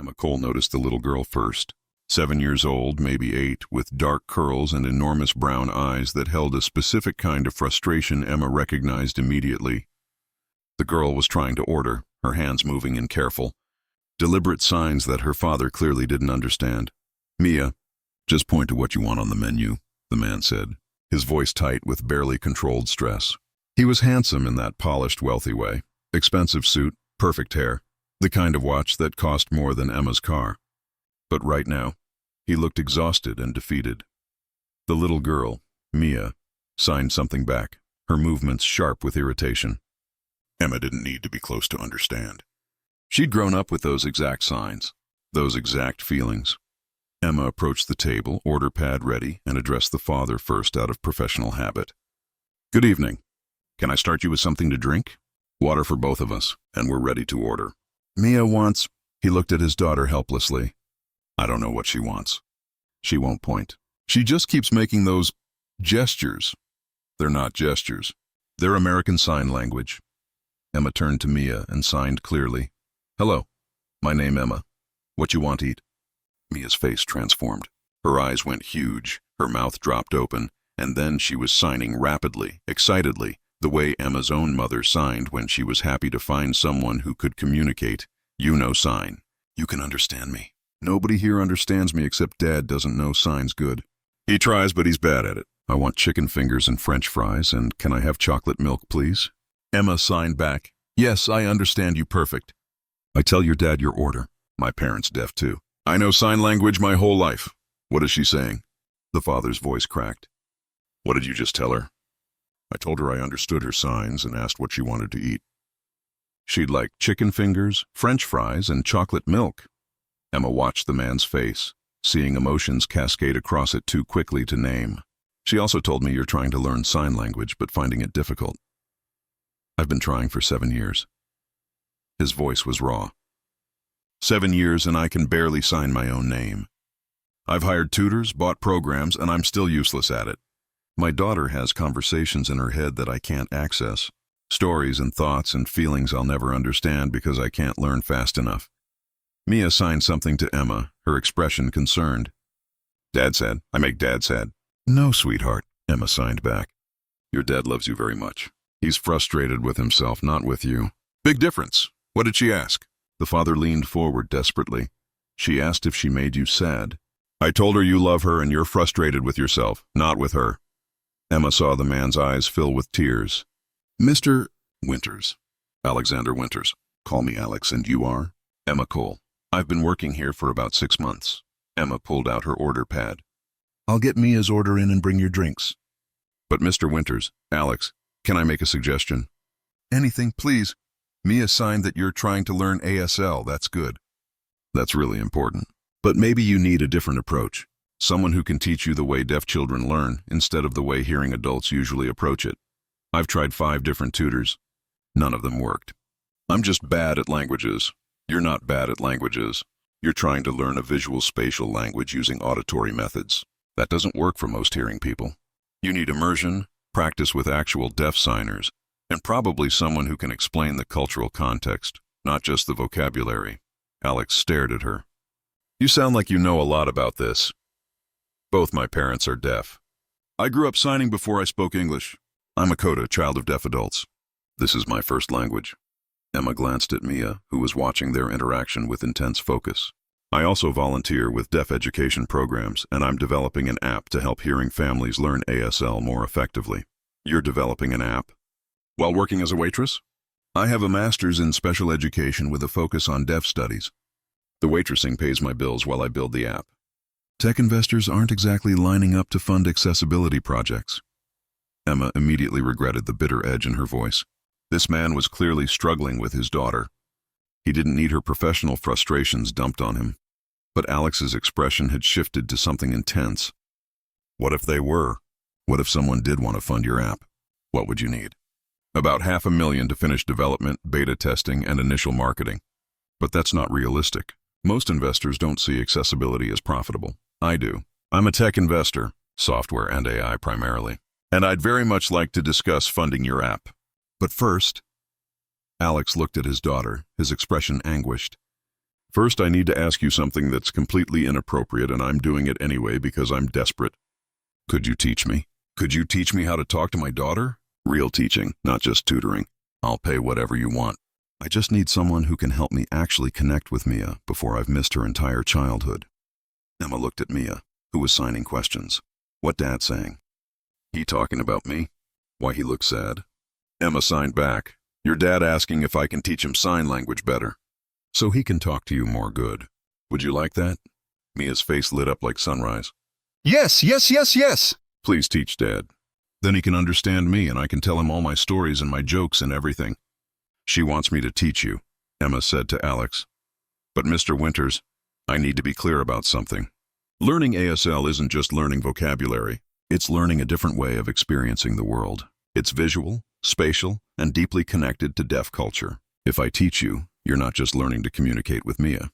Emma Cole noticed the little girl first. 7 years old, maybe 8, with dark curls and enormous brown eyes that held a specific kind of frustration Emma recognized immediately. The girl was trying to order, her hands moving in careful, deliberate signs that her father clearly didn't understand. "Mia, just point to what you want on the menu," the man said, his voice tight with barely controlled stress. He was handsome in that polished, wealthy way. Expensive suit, perfect hair, the kind of watch that cost more than Emma's car. But right now, he looked exhausted and defeated. The little girl, Mia, signed something back, her movements sharp with irritation. Emma didn't need to be close to understand. She'd grown up with those exact signs, those exact feelings. Emma approached the table, order pad ready, and addressed the father first out of professional habit. "Good evening. Can I start you with something to drink? Water for both of us, and we're ready to order." "Mia wants—" He looked at his daughter helplessly. "I don't know what she wants. She won't point. She just keeps making those gestures." "They're not gestures. They're American Sign Language." Emma turned to Mia and signed clearly. "Hello, my name Emma. What you want to eat?" Mia's face transformed. Her eyes went huge, her mouth dropped open, and then she was signing rapidly, excitedly, the way Emma's own mother signed when she was happy to find someone who could communicate. Sign. "You can understand me." "Nobody here understands me except Dad doesn't know signs good. He tries, but he's bad at it." "I want chicken fingers and French fries, and can I have chocolate milk, please?" Emma signed back. "Yes, I understand you perfect." "I tell your dad your order. My parents deaf too. I know sign language my whole life." "What is she saying?" The father's voice cracked. "What did you just tell her?" "I told her I understood her signs and asked what she wanted to eat." "She'd like chicken fingers, French fries, and chocolate milk." Emma watched the man's face, seeing emotions cascade across it too quickly to name. "She also told me you're trying to learn sign language but finding it difficult." "I've been trying for 7 years." His voice was raw. 7 years and I can barely sign my own name. I've hired tutors, bought programs, and I'm still useless at it. My daughter has conversations in her head that I can't access. Stories and thoughts and feelings I'll never understand because I can't learn fast enough." Mia signed something to Emma, her expression concerned. "Dad said, I make Dad sad." "No, sweetheart," Emma signed back. "Your dad loves you very much. He's frustrated with himself, not with you." "Big difference. What did she ask?" The father leaned forward desperately. "She asked if she made you sad." "I told her you love her and you're frustrated with yourself, not with her." Emma saw the man's eyes fill with tears. "Mr. Winters. Alexander Winters. Call me Alex, and you are?" "Emma Cole. I've been working here for about 6 months." Emma pulled out her order pad. "I'll get Mia's order in and bring your drinks." "But Mr. Winters, Alex, can I make a suggestion?" "Anything, please. Mia signed that you're trying to learn ASL, that's good." "That's really important. But maybe you need a different approach. Someone who can teach you the way deaf children learn instead of the way hearing adults usually approach it. I've tried 5 different tutors. None of them worked." "I'm just bad at languages." "You're not bad at languages. You're trying to learn a visual spatial language using auditory methods. That doesn't work for most hearing people. You need immersion, practice with actual deaf signers, and probably someone who can explain the cultural context, not just the vocabulary." Alex stared at her. "You sound like you know a lot about this." "Both my parents are deaf. I grew up signing before I spoke English. I'm a coda, child of deaf adults. This is my first language." Emma glanced at Mia, who was watching their interaction with intense focus. "I also volunteer with deaf education programs, and I'm developing an app to help hearing families learn ASL more effectively." "You're developing an app? While working as a waitress?" "I have a master's in special education with a focus on deaf studies. The waitressing pays my bills while I build the app." Tech investors aren't exactly lining up to fund accessibility projects. Emma immediately regretted the bitter edge in her voice. This man was clearly struggling with his daughter. He didn't need her professional frustrations dumped on him. But Alex's expression had shifted to something intense. "What if they were? What if someone did want to fund your app? What would you need?" "About $500,000 to finish development, beta testing, and initial marketing." "But that's not realistic. Most investors don't see accessibility as profitable. I do. I'm a tech investor, software and AI primarily, and I'd very much like to discuss funding your app. But first..." Alex looked at his daughter, his expression anguished. First, I need to ask you something that's completely inappropriate, and I'm doing it anyway because I'm desperate. Could you teach me? Could you teach me how to talk to my daughter? Real teaching, not just tutoring. I'll pay whatever you want. I just need someone who can help me actually connect with Mia before I've missed her entire childhood. Emma looked at Mia, who was signing questions. What Dad saying? He talking about me? Why he looked sad? Emma signed back. Your dad asking if I can teach him sign language better, so he can talk to you more good. Would you like that? Mia's face lit up like sunrise. Yes, yes, yes, yes! Please teach Dad. Then he can understand me and I can tell him all my stories and my jokes and everything. She wants me to teach you, Emma said to Alex. But Mr. Winters, I need to be clear about something. Learning ASL isn't just learning vocabulary. It's learning a different way of experiencing the world. It's visual, spatial, and deeply connected to deaf culture. If I teach you, you're not just learning to communicate with Mia.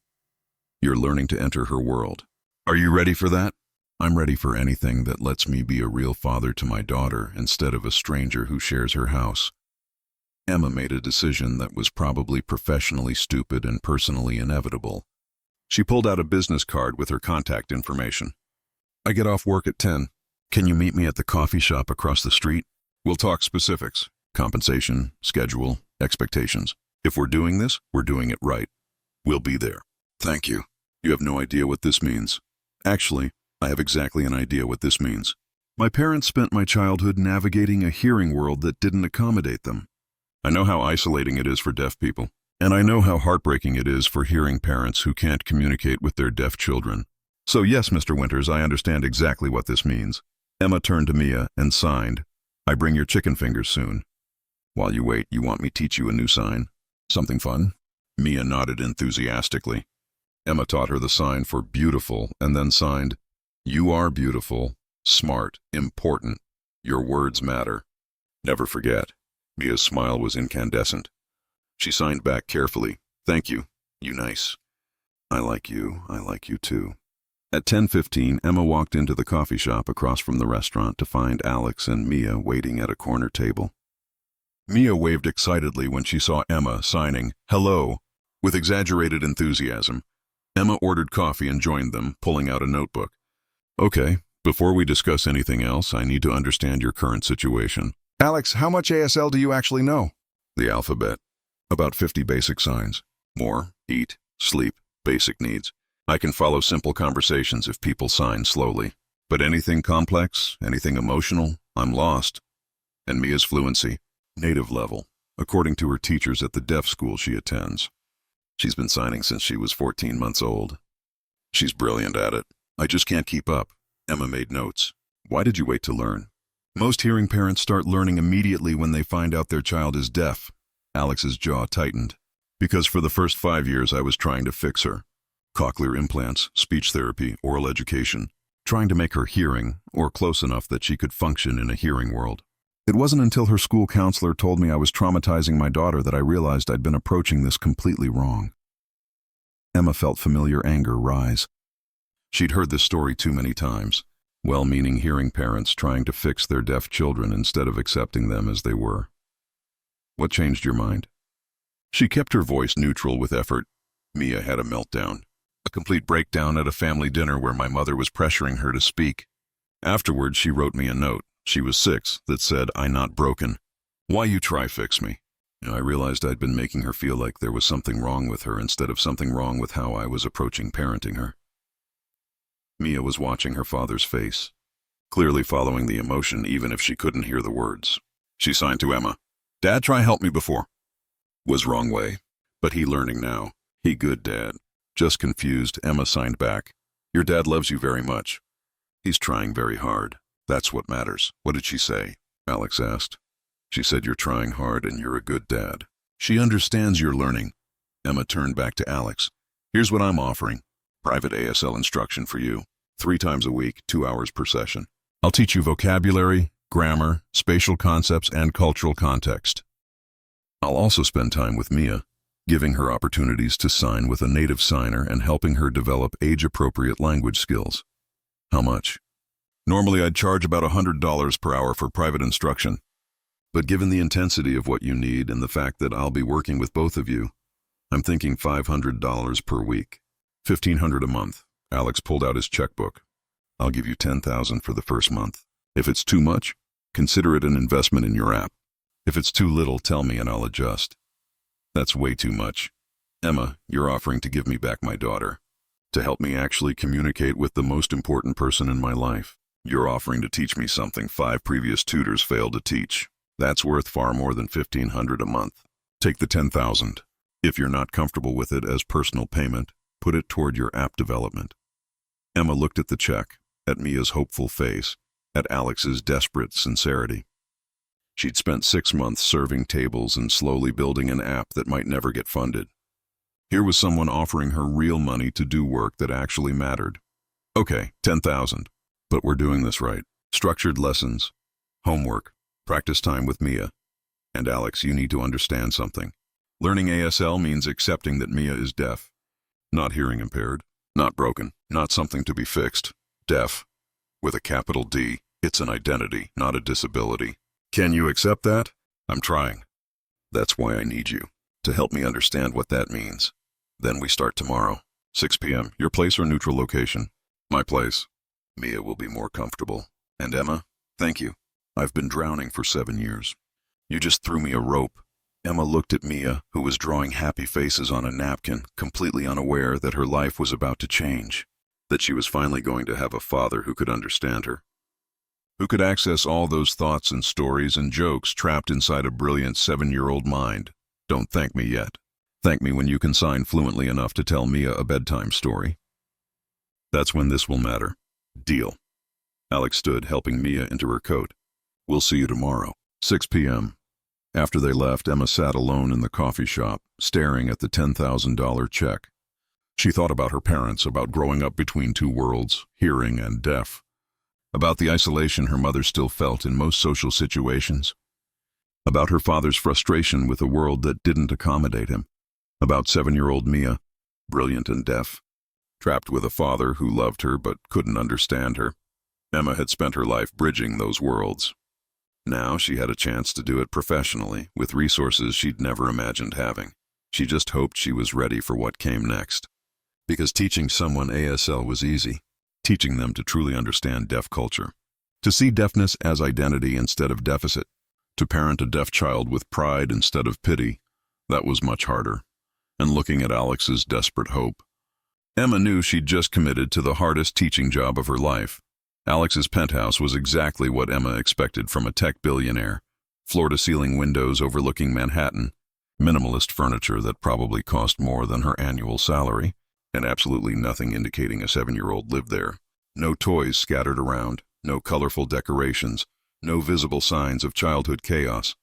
You're learning to enter her world. Are you ready for that? I'm ready for anything that lets me be a real father to my daughter instead of a stranger who shares her house. Emma made a decision that was probably professionally stupid and personally inevitable. She pulled out a business card with her contact information. I get off work at 10. Can you meet me at the coffee shop across the street? We'll talk specifics, compensation, schedule, expectations. If we're doing this, we're doing it right. We'll be there. Thank you. You have no idea what this means. Actually, I have exactly an idea what this means. My parents spent my childhood navigating a hearing world that didn't accommodate them. I know how isolating it is for deaf people, and I know how heartbreaking it is for hearing parents who can't communicate with their deaf children. So yes, Mr. Winters, I understand exactly what this means. Emma turned to Mia and signed, I bring your chicken fingers soon. While you wait, you want me teach you a new sign? Something fun? Mia nodded enthusiastically. Emma taught her the sign for beautiful and then signed, You are beautiful, smart, important. Your words matter. Never forget. Mia's smile was incandescent. She signed back carefully. Thank you. You nice. I like you too. At 10:15, Emma walked into the coffee shop across from the restaurant to find Alex and Mia waiting at a corner table. Mia waved excitedly when she saw Emma signing, Hello, with exaggerated enthusiasm. Emma ordered coffee and joined them, pulling out a notebook. Okay, before we discuss anything else, I need to understand your current situation. Alex, how much ASL do you actually know? The alphabet. About 50 basic signs. More, eat, sleep, basic needs. I can follow simple conversations if people sign slowly. But anything complex, anything emotional, I'm lost. And Mia's fluency, native level, according to her teachers at the deaf school she attends. She's been signing since she was 14 months old. She's brilliant at it. I just can't keep up. Emma made notes. Why did you wait to learn? Most hearing parents start learning immediately when they find out their child is deaf. Alex's jaw tightened. Because for the first 5 years I was trying to fix her. Cochlear implants, speech therapy, oral education, trying to make her hearing, or close enough that she could function in a hearing world. It wasn't until her school counselor told me I was traumatizing my daughter that I realized I'd been approaching this completely wrong. Emma felt familiar anger rise. She'd heard this story too many times. Well-meaning hearing parents trying to fix their deaf children instead of accepting them as they were. What changed your mind? She kept her voice neutral with effort. Mia had a meltdown. A complete breakdown at a family dinner where my mother was pressuring her to speak. Afterwards, she wrote me a note. She was 6, that said, I not broken. Why you try fix me? I realized I'd been making her feel like there was something wrong with her instead of something wrong with how I was approaching parenting her. Mia was watching her father's face, clearly following the emotion even if she couldn't hear the words. She signed to Emma. Dad try help me before. Was wrong way, but he learning now. He good dad. Just confused, Emma signed back. Your dad loves you very much. He's trying very hard. That's what matters. What did she say? Alex asked. She said you're trying hard and you're a good dad. She understands you're learning. Emma turned back to Alex. Here's what I'm offering. Private ASL instruction for you. 3 times a week, 2 hours per session. I'll teach you vocabulary, grammar, spatial concepts, and cultural context. I'll also spend time with Mia, giving her opportunities to sign with a native signer and helping her develop age-appropriate language skills. How much? Normally I'd charge about $100 per hour for private instruction. But given the intensity of what you need and the fact that I'll be working with both of you, I'm thinking $500 per week. $1,500 a month. Alex pulled out his checkbook. I'll give you $10,000 for the first month. If it's too much, consider it an investment in your app. If it's too little, tell me and I'll adjust. That's way too much. Emma, you're offering to give me back my daughter. To help me actually communicate with the most important person in my life. You're offering to teach me something 5 previous tutors failed to teach. That's worth far more than $1,500 a month. Take the $10,000. If you're not comfortable with it as personal payment, put it toward your app development. Emma looked at the check, at Mia's hopeful face, at Alex's desperate sincerity. She'd spent 6 months serving tables and slowly building an app that might never get funded. Here was someone offering her real money to do work that actually mattered. Okay, $10,000. But we're doing this right. Structured lessons, homework, practice time with Mia. And Alex, you need to understand something. Learning ASL means accepting that Mia is deaf. Not hearing impaired, not broken, not something to be fixed. Deaf. With a capital D. It's an identity, not a disability. Can you accept that? I'm trying. That's why I need you, to help me understand what that means. Then we start tomorrow. 6 p.m. Your place or neutral location? My place. Mia will be more comfortable. And Emma, thank you. I've been drowning for 7 years. You just threw me a rope. Emma looked at Mia, who was drawing happy faces on a napkin, completely unaware that her life was about to change, that she was finally going to have a father who could understand her, who could access all those thoughts and stories and jokes trapped inside a brilliant 7-year-old mind. Don't thank me yet. Thank me when you can sign fluently enough to tell Mia a bedtime story. That's when this will matter. Deal. Alex stood, helping Mia into her coat. We'll see you tomorrow. 6 p.m. After they left, Emma sat alone in the coffee shop, staring at the $10,000 check. She thought about her parents, about growing up between 2 worlds, hearing and deaf, about the isolation her mother still felt in most social situations, about her father's frustration with a world that didn't accommodate him, about 7-year-old Mia, brilliant and deaf, trapped with a father who loved her but couldn't understand her. Emma had spent her life bridging those worlds. Now she had a chance to do it professionally, with resources she'd never imagined having. She just hoped she was ready for what came next. Because teaching someone ASL was easy, teaching them to truly understand deaf culture, to see deafness as identity instead of deficit, to parent a deaf child with pride instead of pity, that was much harder. And looking at Alex's desperate hope, Emma knew she'd just committed to the hardest teaching job of her life. Alex's penthouse was exactly what Emma expected from a tech billionaire. Floor-to-ceiling windows overlooking Manhattan, minimalist furniture that probably cost more than her annual salary, and absolutely nothing indicating a 7-year-old lived there. No toys scattered around, no colorful decorations, no visible signs of childhood chaos.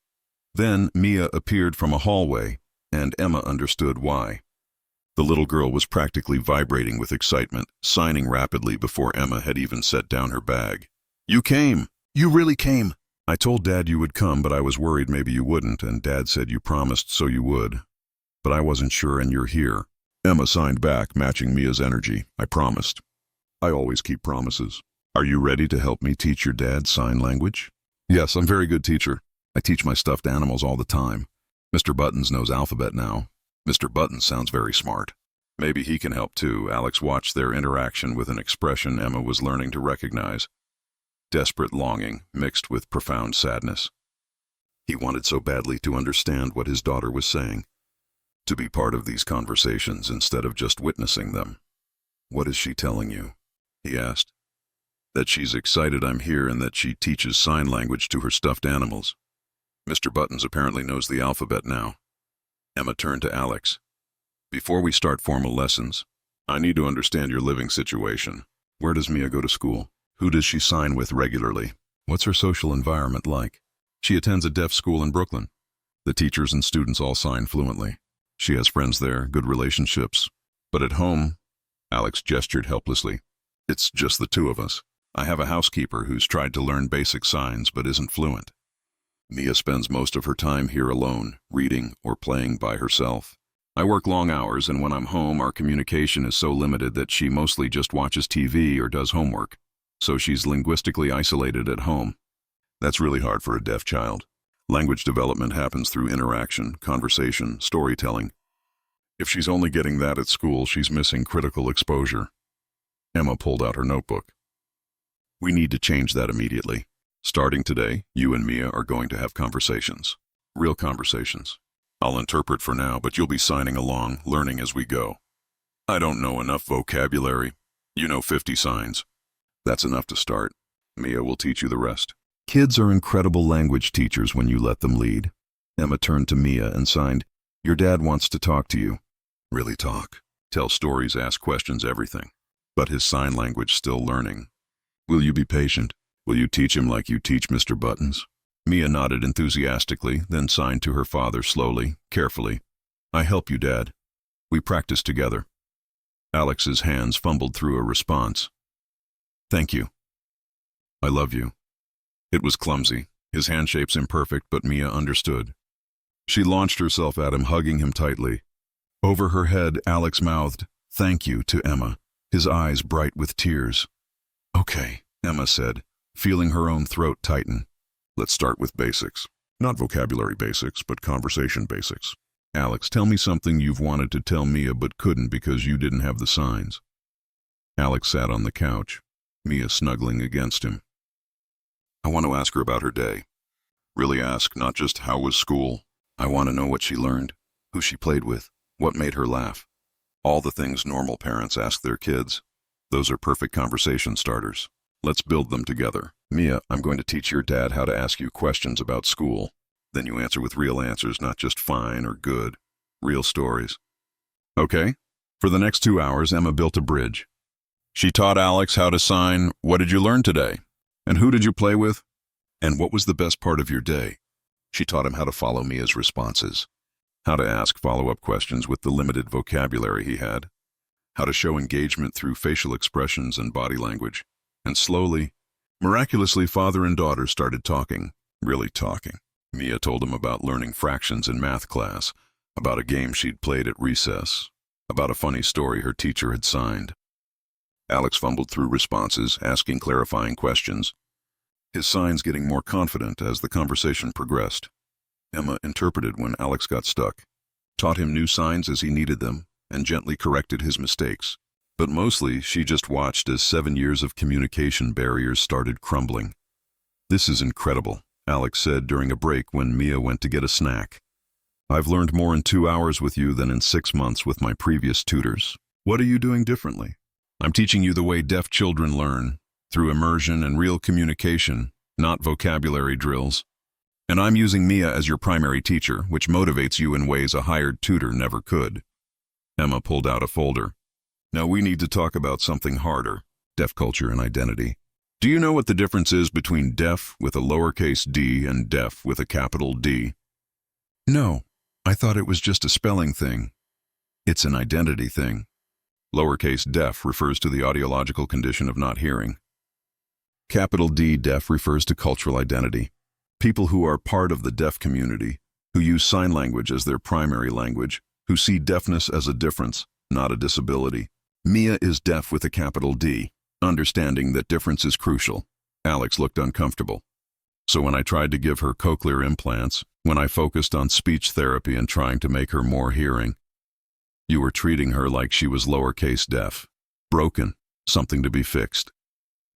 Then Mia appeared from a hallway, and Emma understood why. The little girl was practically vibrating with excitement, signing rapidly before Emma had even set down her bag. You came! You really came! I told Dad you would come, but I was worried maybe you wouldn't, and Dad said you promised so you would. But I wasn't sure, and you're here. Emma signed back, matching Mia's energy. I promised. I always keep promises. Are you ready to help me teach your dad sign language? Yes, I'm a very good teacher. I teach my stuffed animals all the time. Mr. Buttons knows alphabet now. Mr. Buttons sounds very smart. Maybe he can help too. Alex watched their interaction with an expression Emma was learning to recognize. Desperate longing mixed with profound sadness. He wanted so badly to understand what his daughter was saying, to be part of these conversations instead of just witnessing them. What is she telling you? He asked. That she's excited I'm here and that she teaches sign language to her stuffed animals. Mr. Buttons apparently knows the alphabet now. Emma turned to Alex. Before we start formal lessons, I need to understand your living situation. Where does Mia go to school? Who does she sign with regularly? What's her social environment like? She attends a deaf school in Brooklyn. The teachers and students all sign fluently. She has friends there, good relationships. But at home, Alex gestured helplessly. It's just the 2 of us. I have a housekeeper who's tried to learn basic signs but isn't fluent. Mia spends most of her time here alone, reading or playing by herself. I work long hours, and when I'm home, our communication is so limited that she mostly just watches TV or does homework. So she's linguistically isolated at home. That's really hard for a deaf child. Language development happens through interaction, conversation, storytelling. If she's only getting that at school, she's missing critical exposure. Emma pulled out her notebook. We need to change that immediately. Starting today, you and Mia are going to have conversations. Real conversations. I'll interpret for now, but you'll be signing along, learning as we go. I don't know enough vocabulary. You know 50 signs. That's enough to start. Mia will teach you the rest. Kids are incredible language teachers when you let them lead. Emma turned to Mia and signed, Your dad wants to talk to you. Really talk. Tell stories, ask questions, everything. But his sign language still learning. Will you be patient? Will you teach him like you teach Mr. Buttons? Mia nodded enthusiastically, then signed to her father slowly, carefully. I help you, Dad. We practice together. Alex's hands fumbled through a response. Thank you. I love you. It was clumsy, his handshapes imperfect, but Mia understood. She launched herself at him, hugging him tightly. Over her head, Alex mouthed, Thank you, to Emma, his eyes bright with tears. Okay, Emma said, feeling her own throat tighten. Let's start with basics. Not vocabulary basics, but conversation basics. Alex, tell me something you've wanted to tell Mia but couldn't because you didn't have the signs. Alex sat on the couch, Mia snuggling against him. I want to ask her about her day. Really ask, not just how was school. I want to know what she learned, who she played with, what made her laugh. All the things normal parents ask their kids. Those are perfect conversation starters. Let's build them together. Mia, I'm going to teach your dad how to ask you questions about school. Then you answer with real answers, not just fine or good. Real stories. Okay? For the next 2 hours, Emma built a bridge. She taught Alex how to sign, What did you learn today? And who did you play with? And what was the best part of your day? She taught him how to follow Mia's responses. How to ask follow-up questions with the limited vocabulary he had. How to show engagement through facial expressions and body language. And slowly, miraculously, father and daughter started talking, really talking. Mia told him about learning fractions in math class, about a game she'd played at recess, about a funny story her teacher had signed. Alex fumbled through responses, asking clarifying questions, his signs getting more confident as the conversation progressed. Emma interpreted when Alex got stuck, taught him new signs as he needed them, and gently corrected his mistakes. But mostly, she just watched as 7 years of communication barriers started crumbling. This is incredible, Alex said during a break when Mia went to get a snack. I've learned more in 2 hours with you than in 6 months with my previous tutors. What are you doing differently? I'm teaching you the way deaf children learn, through immersion and real communication, not vocabulary drills. And I'm using Mia as your primary teacher, which motivates you in ways a hired tutor never could. Emma pulled out a folder. Now we need to talk about something harder, deaf culture and identity. Do you know what the difference is between deaf with a lowercase d and deaf with a capital D? No, I thought it was just a spelling thing. It's an identity thing. Lowercase deaf refers to the audiological condition of not hearing. Capital D deaf refers to cultural identity. People who are part of the deaf community, who use sign language as their primary language, who see deafness as a difference, not a disability. Mia is deaf with a capital D, understanding that difference is crucial. Alex looked uncomfortable. So when I tried to give her cochlear implants, when I focused on speech therapy and trying to make her more hearing, you were treating her like she was lowercase deaf, broken, something to be fixed.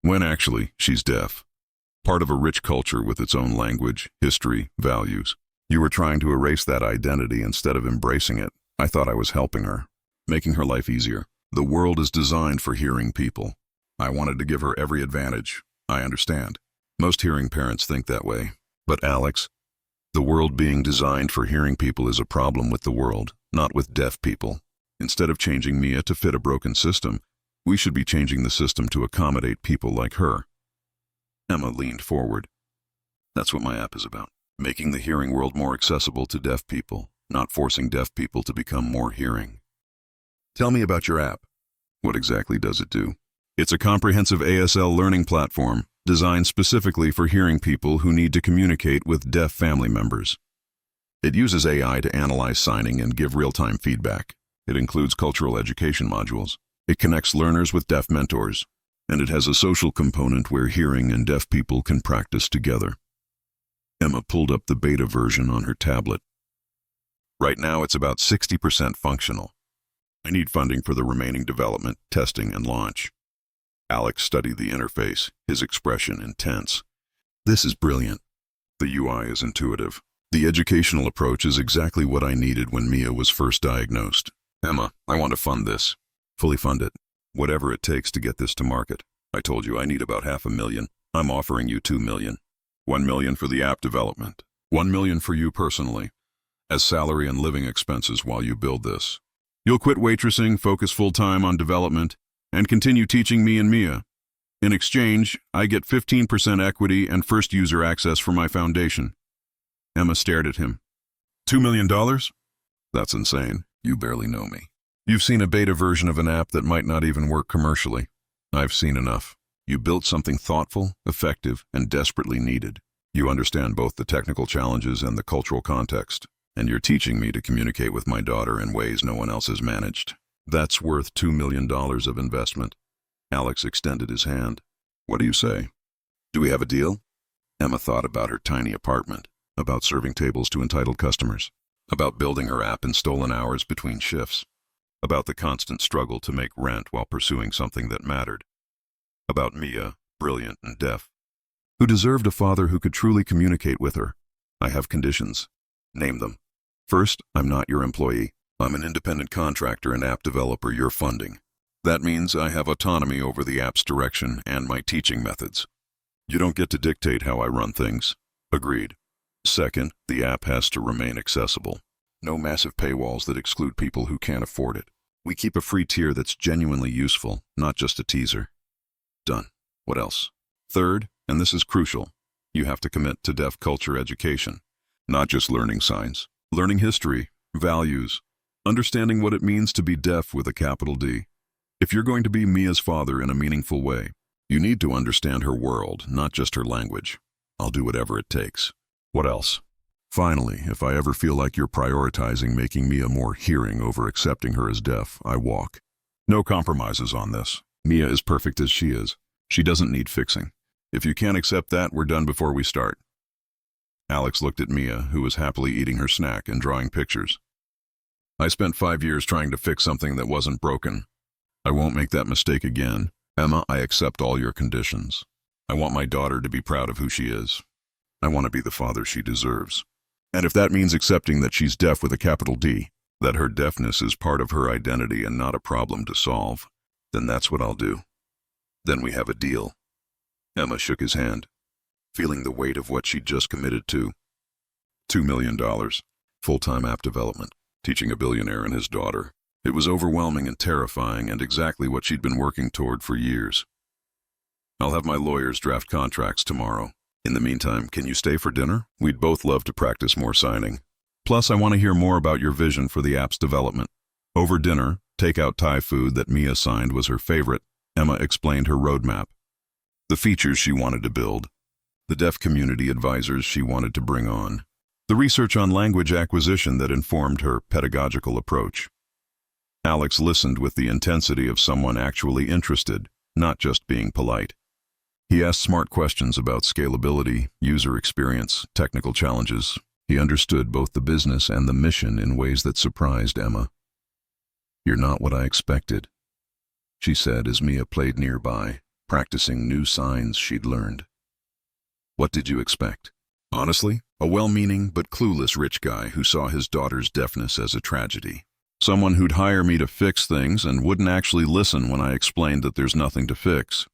When actually, she's deaf. Part of a rich culture with its own language, history, values. You were trying to erase that identity instead of embracing it. I thought I was helping her, making her life easier. The world is designed for hearing people. I wanted to give her every advantage. I understand. Most hearing parents think that way. But Alex, the world being designed for hearing people is a problem with the world, not with deaf people. Instead of changing Mia to fit a broken system, we should be changing the system to accommodate people like her. Emma leaned forward. That's what my app is about. Making the hearing world more accessible to deaf people, not forcing deaf people to become more hearing. Tell me about your app. What exactly does it do? It's a comprehensive ASL learning platform designed specifically for hearing people who need to communicate with deaf family members. It uses AI to analyze signing and give real-time feedback. It includes cultural education modules. It connects learners with deaf mentors. And it has a social component where hearing and deaf people can practice together. Emma pulled up the beta version on her tablet. Right now, it's about 60% functional. I need funding for the remaining development, testing, and launch. Alex studied the interface, his expression intense. This is brilliant. The UI is intuitive. The educational approach is exactly what I needed when Mia was first diagnosed. Emma, I want to fund this. Fully fund it. Whatever it takes to get this to market. I told you I need about $500,000. I'm offering you $2 million. $1 million for the app development. $1 million for you personally, as salary and living expenses while you build this. You'll quit waitressing, focus full-time on development, and continue teaching me and Mia. In exchange, I get 15% equity and first user access for my foundation. Emma stared at him. $2 million? That's insane. You barely know me. You've seen a beta version of an app that might not even work commercially. I've seen enough. You built something thoughtful, effective, and desperately needed. You understand both the technical challenges and the cultural context, and you're teaching me to communicate with my daughter in ways no one else has managed. That's worth $2 million of investment. Alex extended his hand. What do you say? Do we have a deal? Emma thought about her tiny apartment, about serving tables to entitled customers, about building her app in stolen hours between shifts, about the constant struggle to make rent while pursuing something that mattered, about Mia, brilliant and deaf, who deserved a father who could truly communicate with her. I have conditions. Name them. First, I'm not your employee. I'm an independent contractor and app developer you're funding. That means I have autonomy over the app's direction and my teaching methods. You don't get to dictate how I run things. Agreed. Second, the app has to remain accessible. No massive paywalls that exclude people who can't afford it. We keep a free tier that's genuinely useful, not just a teaser. Done. What else? Third, and this is crucial, you have to commit to deaf culture education. Not just learning signs. Learning history, values, understanding what it means to be deaf with a capital D. If you're going to be Mia's father in a meaningful way, you need to understand her world, not just her language. I'll do whatever it takes. What else? Finally, if I ever feel like you're prioritizing making Mia more hearing over accepting her as deaf, I walk. No compromises on this. Mia is perfect as she is. She doesn't need fixing. If you can't accept that, we're done before we start. Alex looked at Mia, who was happily eating her snack and drawing pictures. I spent 5 years trying to fix something that wasn't broken. I won't make that mistake again. Emma, I accept all your conditions. I want my daughter to be proud of who she is. I want to be the father she deserves. And if that means accepting that she's deaf with a capital D, that her deafness is part of her identity and not a problem to solve, then that's what I'll do. Then we have a deal. Emma shook his hand, feeling the weight of what she'd just committed to. $2 million, full-time app development, teaching a billionaire and his daughter. It was overwhelming and terrifying and exactly what she'd been working toward for years. I'll have my lawyers draft contracts tomorrow. In the meantime, can you stay for dinner? We'd both love to practice more signing. Plus, I want to hear more about your vision for the app's development. Over dinner, take-out Thai food that Mia signed was her favorite. Emma explained her roadmap. The features she wanted to build. The deaf community advisors she wanted to bring on. The research on language acquisition that informed her pedagogical approach. Alex listened with the intensity of someone actually interested, not just being polite. He asked smart questions about scalability, user experience, technical challenges. He understood both the business and the mission in ways that surprised Emma. "You're not what I expected," she said as Mia played nearby, practicing new signs she'd learned. "What did you expect?" Honestly, a well-meaning but clueless rich guy who saw his daughter's deafness as a tragedy. Someone who'd hire me to fix things and wouldn't actually listen when I explained that there's nothing to fix.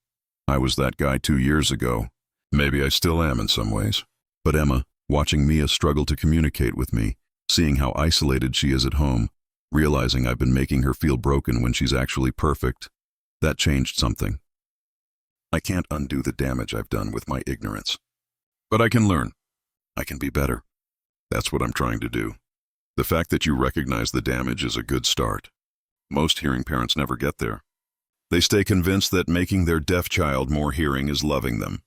I was that guy 2 years ago. Maybe I still am in some ways. But Emma, watching Mia struggle to communicate with me, seeing how isolated she is at home, realizing I've been making her feel broken when she's actually perfect, that changed something. I can't undo the damage I've done with my ignorance. But I can learn. I can be better. That's what I'm trying to do. The fact that you recognize the damage is a good start. Most hearing parents never get there. They stay convinced that making their deaf child more hearing is loving them.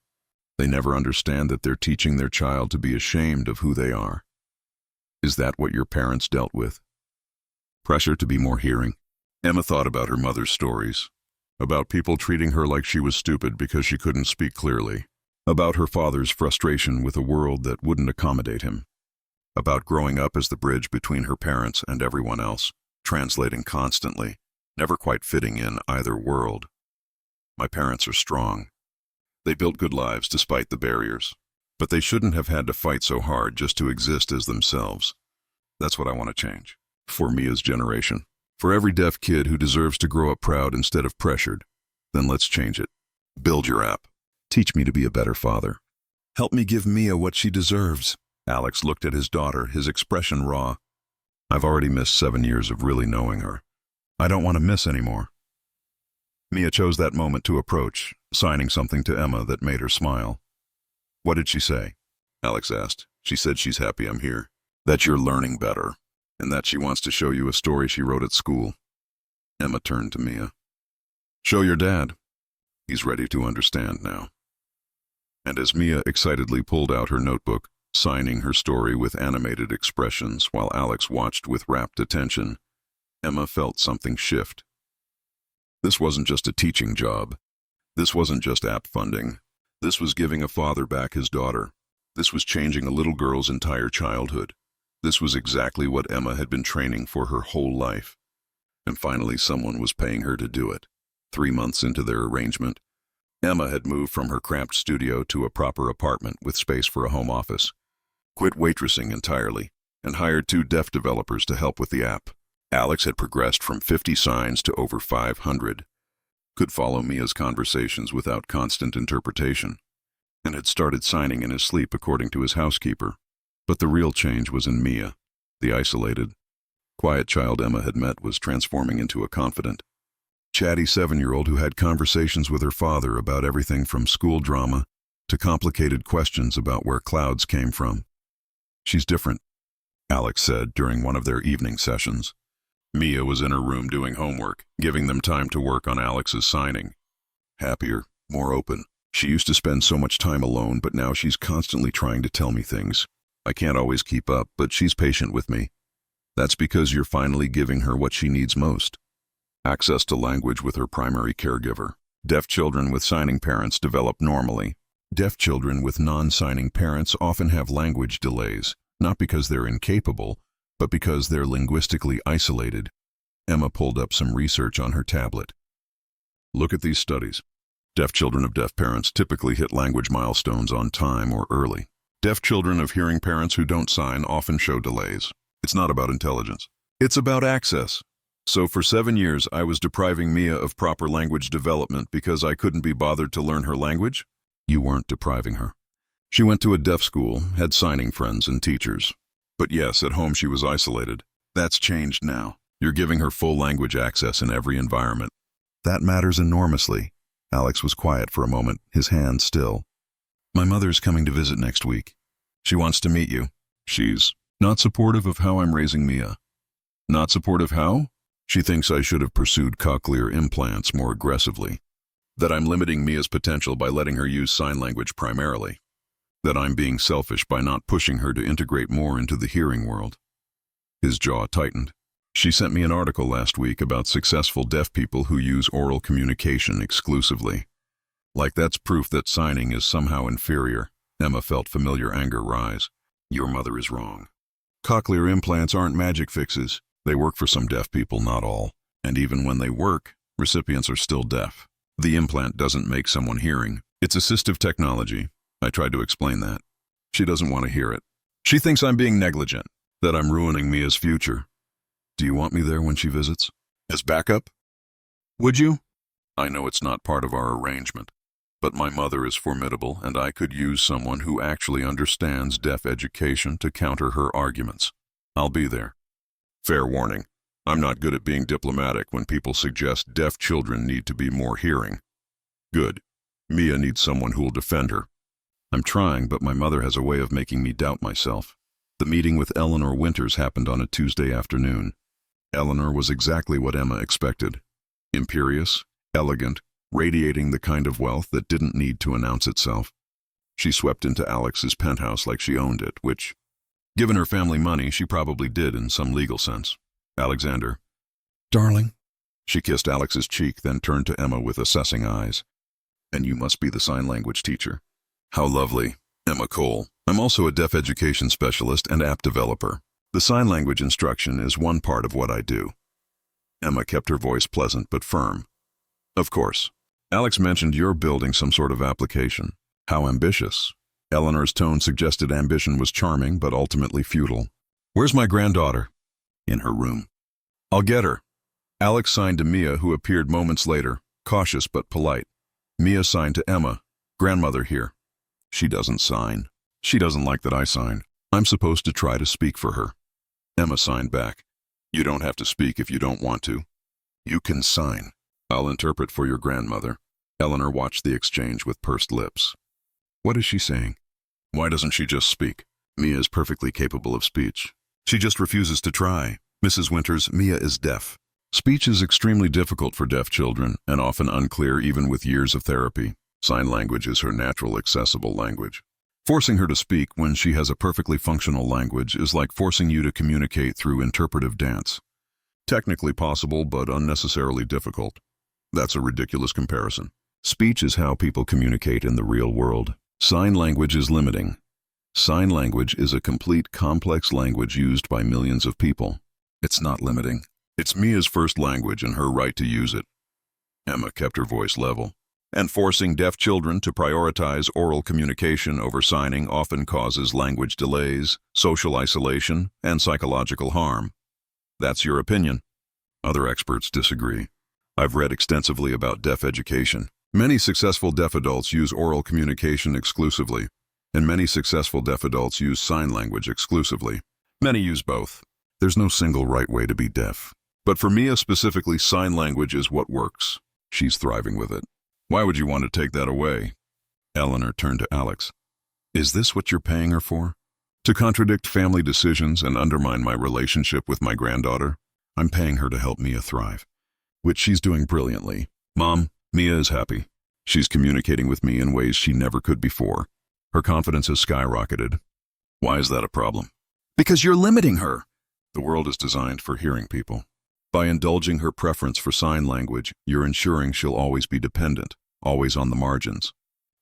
They never understand that they're teaching their child to be ashamed of who they are. Is that what your parents dealt with? Pressure to be more hearing? Emma thought about her mother's stories, about people treating her like she was stupid because she couldn't speak clearly, about her father's frustration with a world that wouldn't accommodate him, about growing up as the bridge between her parents and everyone else, translating constantly, never quite fitting in either world. My parents are strong. They built good lives despite the barriers, but they shouldn't have had to fight so hard just to exist as themselves. That's what I want to change. For Mia's generation. For every deaf kid who deserves to grow up proud instead of pressured. Then let's change it. Build your app. Teach me to be a better father. Help me give Mia what she deserves. Alex looked at his daughter, his expression raw. I've already missed 7 years of really knowing her. I don't want to miss anymore. Mia chose that moment to approach, signing something to Emma that made her smile. What did she say? Alex asked. She said she's happy I'm here, that you're learning better, and that she wants to show you a story she wrote at school. Emma turned to Mia. Show your dad. He's ready to understand now. And as Mia excitedly pulled out her notebook, signing her story with animated expressions while Alex watched with rapt attention, Emma felt something shift. This wasn't just a teaching job. This wasn't just app funding. This was giving a father back his daughter. This was changing a little girl's entire childhood. This was exactly what Emma had been training for her whole life. And finally someone was paying her to do it. 3 months into their arrangement, Emma had moved from her cramped studio to a proper apartment with space for a home office, quit waitressing entirely, and hired 2 deaf developers to help with the app. Alex had progressed from 50 signs to over 500, could follow Mia's conversations without constant interpretation, and had started signing in his sleep according to his housekeeper. But the real change was in Mia. The isolated, quiet child Emma had met was transforming into a confident, chatty 7-year-old who had conversations with her father about everything from school drama to complicated questions about where clouds came from. She's different, Alex said during one of their evening sessions. Mia was in her room doing homework, giving them time to work on Alex's signing. Happier, more open. She used to spend so much time alone, but now she's constantly trying to tell me things. I can't always keep up, but she's patient with me. That's because you're finally giving her what she needs most. Access to language with her primary caregiver. Deaf children with signing parents develop normally. Deaf children with non-signing parents often have language delays, not because they're incapable, but because they're linguistically isolated. Emma pulled up some research on her tablet. Look at these studies. Deaf children of deaf parents typically hit language milestones on time or early. Deaf children of hearing parents who don't sign often show delays. It's not about intelligence. It's about access. So for 7 years, I was depriving Mia of proper language development because I couldn't be bothered to learn her language? You weren't depriving her. She went to a deaf school, had signing friends and teachers. But yes, at home she was isolated. That's changed now. You're giving her full language access in every environment. That matters enormously. Alex was quiet for a moment, his hand still. My mother's coming to visit next week. She wants to meet you. She's not supportive of how I'm raising Mia. Not supportive how? She thinks I should have pursued cochlear implants more aggressively. That I'm limiting Mia's potential by letting her use sign language primarily. That I'm being selfish by not pushing her to integrate more into the hearing world. His jaw tightened. She sent me an article last week about successful deaf people who use oral communication exclusively. Like that's proof that signing is somehow inferior. Emma felt familiar anger rise. Your mother is wrong. Cochlear implants aren't magic fixes. They work for some deaf people, not all. And even when they work, recipients are still deaf. The implant doesn't make someone hearing. It's assistive technology. I tried to explain that. She doesn't want to hear it. She thinks I'm being negligent, that I'm ruining Mia's future. Do you want me there when she visits? As backup? Would you? I know it's not part of our arrangement, but my mother is formidable and I could use someone who actually understands deaf education to counter her arguments. I'll be there. Fair warning, I'm not good at being diplomatic when people suggest deaf children need to be more hearing. Good. Mia needs someone who'll defend her. I'm trying, but my mother has a way of making me doubt myself. The meeting with Eleanor Winters happened on a Tuesday afternoon. Eleanor was exactly what Emma expected. Imperious, elegant, radiating the kind of wealth that didn't need to announce itself. She swept into Alex's penthouse like she owned it, which, given her family money, she probably did in some legal sense. Alexander. Darling. She kissed Alex's cheek, then turned to Emma with assessing eyes. And you must be the sign language teacher. How lovely. Emma Cole. I'm also a deaf education specialist and app developer. The sign language instruction is one part of what I do. Emma kept her voice pleasant but firm. Of course. Alex mentioned you're building some sort of application. How ambitious. Eleanor's tone suggested ambition was charming but ultimately futile. Where's my granddaughter? In her room. I'll get her. Alex signed to Mia, who appeared moments later, cautious but polite. Mia signed to Emma. Grandmother here. She doesn't sign. She doesn't like that I sign. I'm supposed to try to speak for her. Emma signed back. You don't have to speak if you don't want to. You can sign. I'll interpret for your grandmother. Eleanor watched the exchange with pursed lips. What is she saying? Why doesn't she just speak? Mia is perfectly capable of speech. She just refuses to try. Mrs. Winters, Mia is deaf. Speech is extremely difficult for deaf children and often unclear even with years of therapy. Sign language is her natural, accessible language. Forcing her to speak when she has a perfectly functional language is like forcing you to communicate through interpretive dance. Technically possible, but unnecessarily difficult. That's a ridiculous comparison. Speech is how people communicate in the real world. Sign language is limiting. Sign language is a complete, complex language used by millions of people. It's not limiting. It's Mia's first language and her right to use it. Emma kept her voice level. And forcing deaf children to prioritize oral communication over signing often causes language delays, social isolation, and psychological harm. That's your opinion. Other experts disagree. I've read extensively about deaf education. Many successful deaf adults use oral communication exclusively, and many successful deaf adults use sign language exclusively. Many use both. There's no single right way to be deaf. But for Mia specifically, sign language is what works. She's thriving with it. Why would you want to take that away? Eleanor turned to Alex. Is this what you're paying her for? To contradict family decisions and undermine my relationship with my granddaughter? I'm paying her to help Mia thrive, which she's doing brilliantly. Mom, Mia is happy. She's communicating with me in ways she never could before. Her confidence has skyrocketed. Why is that a problem? Because you're limiting her. The world is designed for hearing people. By indulging her preference for sign language, you're ensuring she'll always be dependent, always on the margins.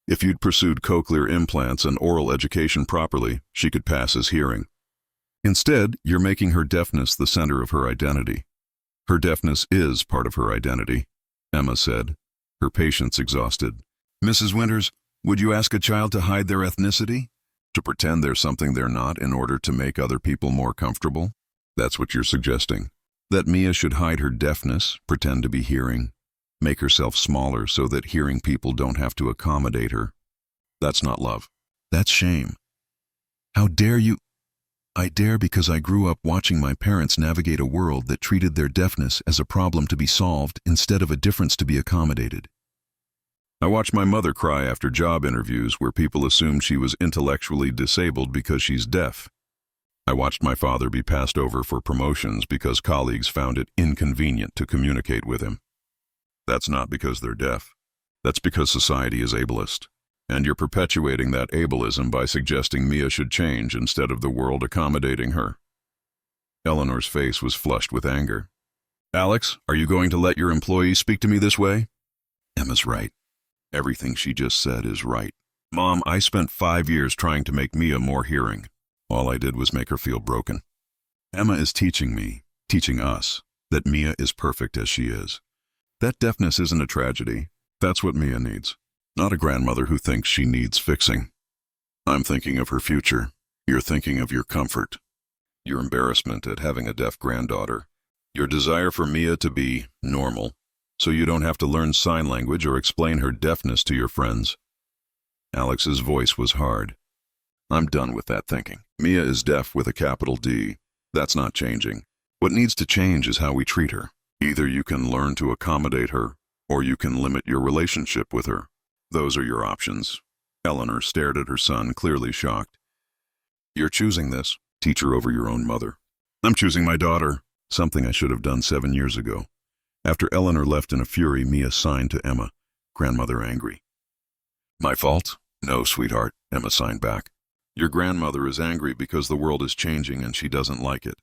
If you'd pursued cochlear implants and oral education properly, she could pass as hearing. Instead, you're making her deafness the center of her identity. Her deafness is part of her identity, Emma said, her patience exhausted. Mrs. Winters, would you ask a child to hide their ethnicity? To pretend they're something they're not in order to make other people more comfortable? That's what you're suggesting. That Mia should hide her deafness, pretend to be hearing, make herself smaller so that hearing people don't have to accommodate her. That's not love. That's shame. How dare you? I dare because I grew up watching my parents navigate a world that treated their deafness as a problem to be solved instead of a difference to be accommodated. I watched my mother cry after job interviews where people assumed she was intellectually disabled because she's deaf. I watched my father be passed over for promotions because colleagues found it inconvenient to communicate with him. That's not because they're deaf. That's because society is ableist. And you're perpetuating that ableism by suggesting Mia should change instead of the world accommodating her. Eleanor's face was flushed with anger. Alex, are you going to let your employees speak to me this way? Emma's right. Everything she just said is right. Mom, I spent 5 years trying to make Mia more hearing. All I did was make her feel broken. Emma is teaching me, teaching us, that Mia is perfect as she is. That deafness isn't a tragedy. That's what Mia needs. Not a grandmother who thinks she needs fixing. I'm thinking of her future. You're thinking of your comfort. Your embarrassment at having a deaf granddaughter. Your desire for Mia to be normal, so you don't have to learn sign language or explain her deafness to your friends. Alex's voice was hard. I'm done with that thinking. Mia is deaf with a capital D. That's not changing. What needs to change is how we treat her. Either you can learn to accommodate her, or you can limit your relationship with her. Those are your options. Eleanor stared at her son, clearly shocked. You're choosing this. Teach her over your own mother. I'm choosing my daughter. Something I should have done 7 years ago. After Eleanor left in a fury, Mia signed to Emma, grandmother angry. My fault? No, sweetheart, Emma signed back. Your grandmother is angry because the world is changing and she doesn't like it.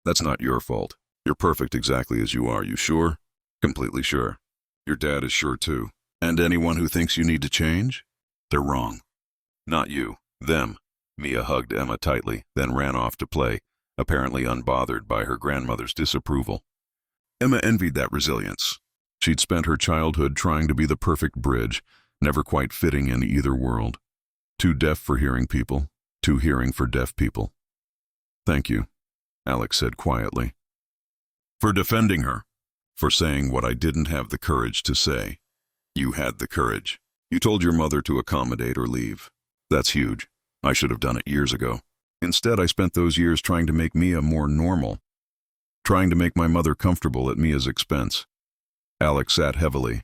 That's not your fault. You're perfect exactly as you are. You sure? Completely sure. Your dad is sure too. And anyone who thinks you need to change? They're wrong. Not you. Them. Mia hugged Emma tightly, then ran off to play, apparently unbothered by her grandmother's disapproval. Emma envied that resilience. She'd spent her childhood trying to be the perfect bridge, never quite fitting in either world. Too deaf for hearing people, too hearing for deaf people. "Thank you," Alex said quietly. "For defending her. For saying what I didn't have the courage to say. You had the courage. You told your mother to accommodate or leave. That's huge. I should have done it years ago. Instead, I spent those years trying to make Mia more normal. Trying to make my mother comfortable at Mia's expense." Alex sat heavily.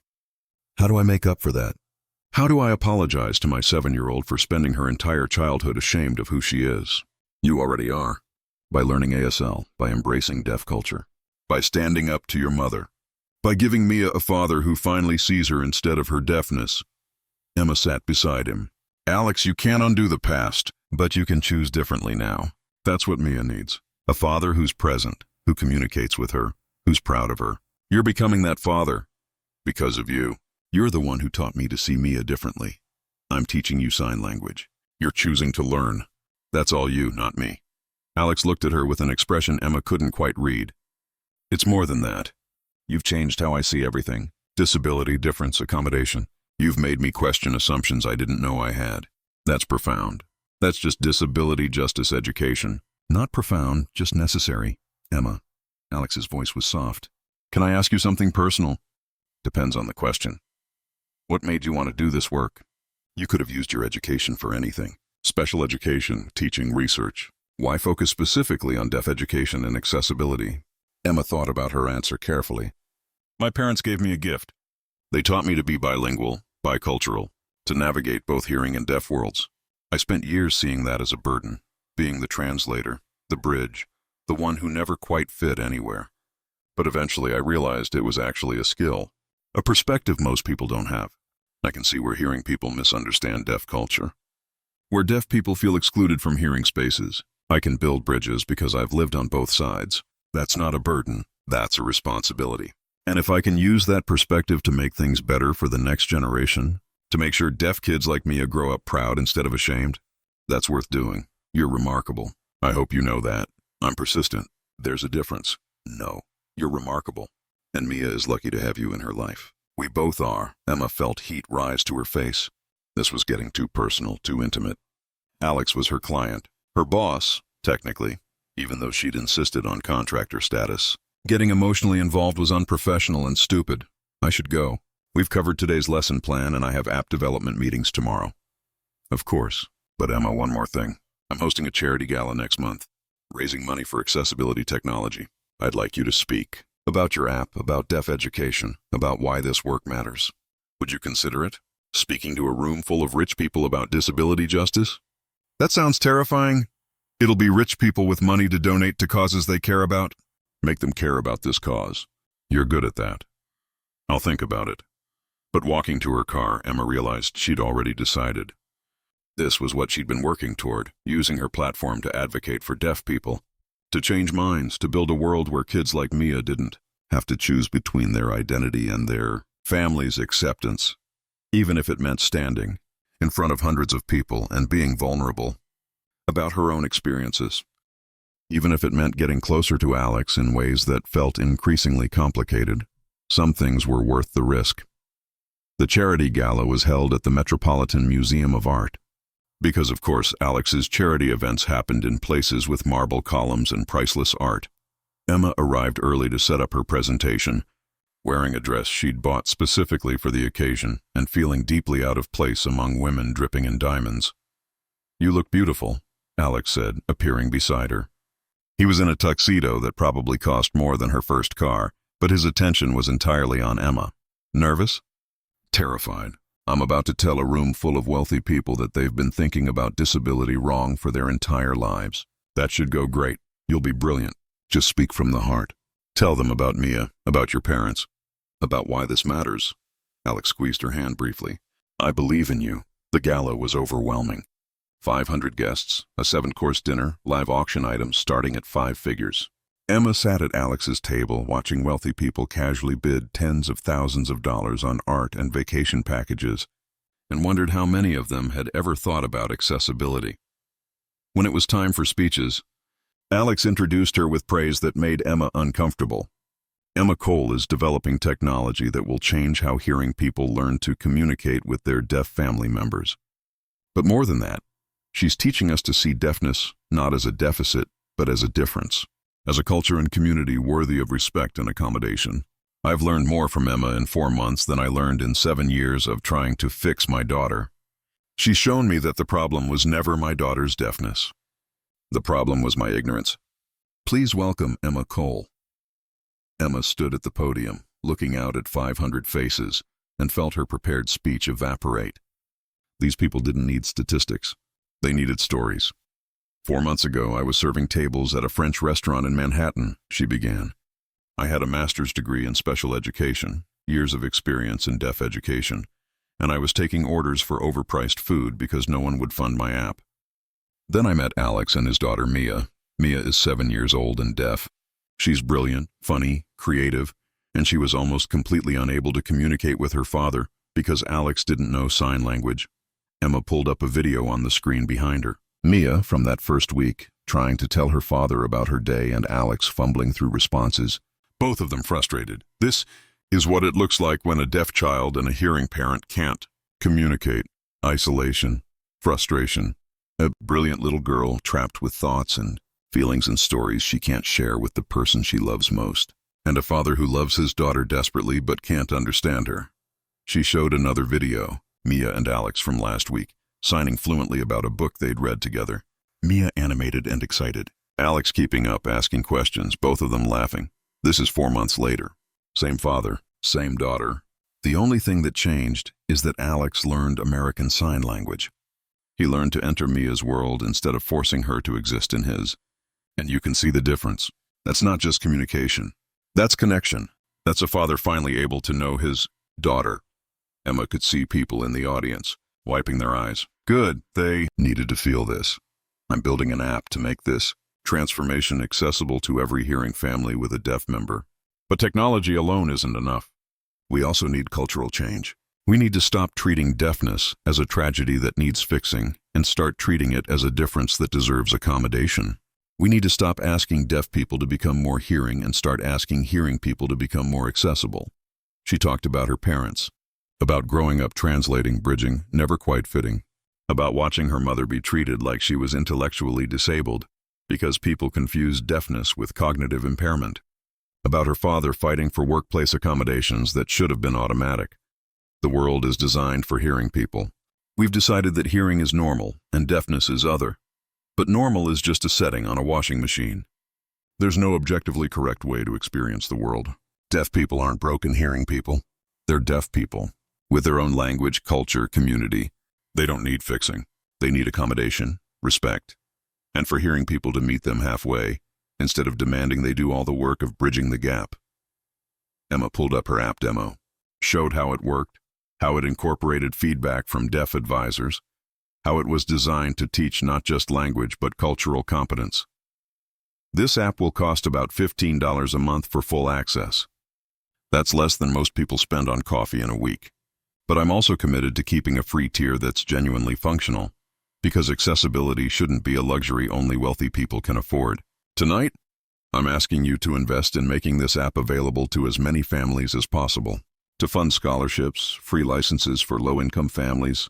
"How do I make up for that? How do I apologize to my 7-year-old for spending her entire childhood ashamed of who she is?" "You already are. By learning ASL, by embracing deaf culture, by standing up to your mother, by giving Mia a father who finally sees her instead of her deafness." Emma sat beside him. "Alex, you can't undo the past, but you can choose differently now. That's what Mia needs. A father who's present, who communicates with her, who's proud of her. You're becoming that father. Because of you. You're the one who taught me to see Mia differently. I'm teaching you sign language. You're choosing to learn. That's all you, not me." Alex looked at her with an expression Emma couldn't quite read. "It's more than that. You've changed how I see everything. Disability, difference, accommodation. You've made me question assumptions I didn't know I had. That's profound. That's just disability justice education. Not profound, just necessary." "Emma." Alex's voice was soft. "Can I ask you something personal?" "Depends on the question." "What made you want to do this work? You could have used your education for anything. Special education, teaching, research. Why focus specifically on deaf education and accessibility?" Emma thought about her answer carefully. "My parents gave me a gift. They taught me to be bilingual, bicultural, to navigate both hearing and deaf worlds. I spent years seeing that as a burden, being the translator, the bridge, the one who never quite fit anywhere. But eventually I realized it was actually a skill, a perspective most people don't have. I can see where hearing people misunderstand deaf culture. Where deaf people feel excluded from hearing spaces. I can build bridges because I've lived on both sides. That's not a burden, that's a responsibility. And if I can use that perspective to make things better for the next generation, to make sure deaf kids like Mia grow up proud instead of ashamed, that's worth doing. You're remarkable. I hope you know that. I'm persistent. There's a difference. No, you're remarkable. And Mia is lucky to have you in her life. We both are." Emma felt heat rise to her face. This was getting too personal, too intimate. Alex was her client, her boss, technically, even though she'd insisted on contractor status. Getting emotionally involved was unprofessional and stupid. I should go. We've covered today's lesson plan and I have app development meetings tomorrow. Of course. But Emma, one more thing. I'm hosting a charity gala next month, raising money for accessibility technology. I'd like you to speak about your app, about deaf education, about why this work matters. Would you consider it? Speaking to a room full of rich people about disability justice? That sounds terrifying. It'll be rich people with money to donate to causes they care about. Make them care about this cause. You're good at that. I'll think about it. But walking to her car, Emma realized she'd already decided. This was what she'd been working toward, using her platform to advocate for deaf people, to change minds, to build a world where kids like Mia didn't have to choose between their identity and their family's acceptance, even if it meant standing in front of hundreds of people and being vulnerable about her own experiences, even if it meant getting closer to Alex in ways that felt increasingly complicated. Some things were worth the risk. The charity gala was held at the Metropolitan Museum of Art, because of course Alex's charity events happened in places with marble columns and priceless art. Emma arrived early to set up her presentation, wearing a dress she'd bought specifically for the occasion and feeling deeply out of place among women dripping in diamonds. "You look beautiful," Alex said, appearing beside her. He was in a tuxedo that probably cost more than her first car, but his attention was entirely on Emma. "Nervous?" "Terrified. I'm about to tell a room full of wealthy people that they've been thinking about disability wrong for their entire lives. That should go great. You'll be brilliant. Just speak from the heart. Tell them about Mia, about your parents, about why this matters." Alex squeezed her hand briefly. "I believe in you." The gala was overwhelming. 500 guests, a 7-course dinner, live auction items starting at 5 figures. Emma sat at Alex's table watching wealthy people casually bid tens of thousands of dollars on art and vacation packages and wondered how many of them had ever thought about accessibility. When it was time for speeches, Alex introduced her with praise that made Emma uncomfortable. Emma Cole is developing technology that will change how hearing people learn to communicate with their deaf family members. But more than that, she's teaching us to see deafness not as a deficit, but as a difference, as a culture and community worthy of respect and accommodation. I've learned more from Emma in 4 months than I learned in 7 years of trying to fix my daughter. She's shown me that the problem was never my daughter's deafness. The problem was my ignorance. Please welcome Emma Cole. Emma stood at the podium, looking out at 500 faces, and felt her prepared speech evaporate. These people didn't need statistics. They needed stories. 4 months ago, I was serving tables at a French restaurant in Manhattan, she began. I had a master's degree in special education, years of experience in deaf education, and I was taking orders for overpriced food because no one would fund my app. Then I met Alex and his daughter Mia. Mia is 7 years old and deaf. She's brilliant, funny, creative, and she was almost completely unable to communicate with her father because Alex didn't know sign language. Emma pulled up a video on the screen behind her. Mia, from that first week, trying to tell her father about her day, and Alex fumbling through responses, both of them frustrated. This is what it looks like when a deaf child and a hearing parent can't communicate. Isolation, frustration, a brilliant little girl trapped with thoughts and feelings and stories she can't share with the person she loves most, and a father who loves his daughter desperately but can't understand her. She showed another video, Mia and Alex from last week, signing fluently about a book they'd read together. Mia animated and excited, Alex keeping up, asking questions, both of them laughing. This is 4 months later. Same father, same daughter. The only thing that changed is that Alex learned American Sign Language. He learned to enter Mia's world instead of forcing her to exist in his. And you can see the difference. That's not just communication. That's connection. That's a father finally able to know his daughter. Emma could see people in the audience, wiping their eyes. Good, they needed to feel this. I'm building an app to make this transformation accessible to every hearing family with a deaf member. But technology alone isn't enough. We also need cultural change. We need to stop treating deafness as a tragedy that needs fixing and start treating it as a difference that deserves accommodation. We need to stop asking deaf people to become more hearing and start asking hearing people to become more accessible. She talked about her parents, about growing up translating, bridging, never quite fitting, about watching her mother be treated like she was intellectually disabled because people confused deafness with cognitive impairment, about her father fighting for workplace accommodations that should have been automatic. The world is designed for hearing people. We've decided that hearing is normal and deafness is other. But normal is just a setting on a washing machine. There's no objectively correct way to experience the world. Deaf people aren't broken hearing people. They're deaf people, with their own language, culture, community. They don't need fixing. They need accommodation, respect, and for hearing people to meet them halfway, instead of demanding they do all the work of bridging the gap. Emma pulled up her app demo, showed how it worked, how it incorporated feedback from deaf advisors, how it was designed to teach not just language but cultural competence. This app will cost about $15 a month for full access. That's less than most people spend on coffee in a week. But I'm also committed to keeping a free tier that's genuinely functional, because accessibility shouldn't be a luxury only wealthy people can afford. Tonight, I'm asking you to invest in making this app available to as many families as possible, to fund scholarships, free licenses for low-income families,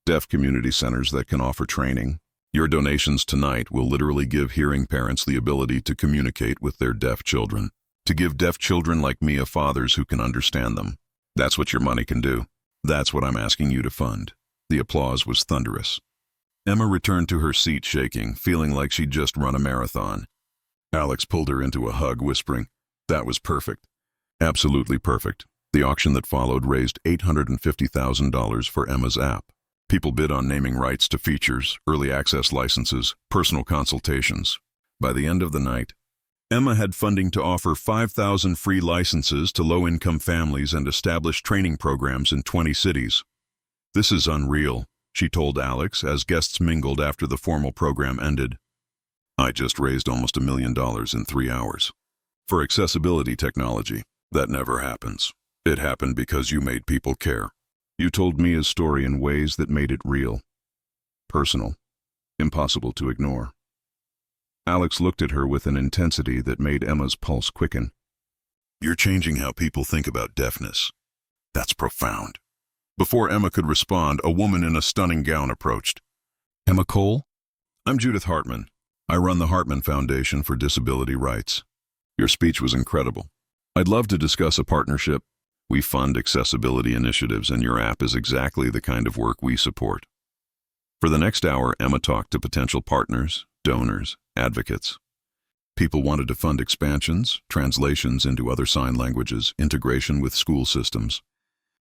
deaf community centers that can offer training. Your donations tonight will literally give hearing parents the ability to communicate with their deaf children, to give deaf children like Mia fathers who can understand them. That's what your money can do. That's what I'm asking you to fund. The applause was thunderous. Emma returned to her seat shaking, feeling like she'd just run a marathon. Alex pulled her into a hug, whispering, "That was perfect. Absolutely perfect." The auction that followed raised $850,000 for Emma's app. People bid on naming rights to features, early access licenses, personal consultations. By the end of the night, Emma had funding to offer 5,000 free licenses to low-income families and establish training programs in 20 cities. "This is unreal," she told Alex as guests mingled after the formal program ended. "I just raised almost $1 million in 3 hours. For accessibility technology, that never happens. It happened because you made people care. You told Mia's story in ways that made it real, personal, impossible to ignore. Alex looked at her with an intensity that made Emma's pulse quicken. You're changing how people think about deafness. That's profound. Before Emma could respond, a woman in a stunning gown approached. Emma Cole? I'm Judith Hartman. I run the Hartman Foundation for Disability Rights. Your speech was incredible. I'd love to discuss a partnership. We fund accessibility initiatives, and your app is exactly the kind of work we support. For the next hour, Emma talked to potential partners, donors, advocates. People wanted to fund expansions, translations into other sign languages, integration with school systems.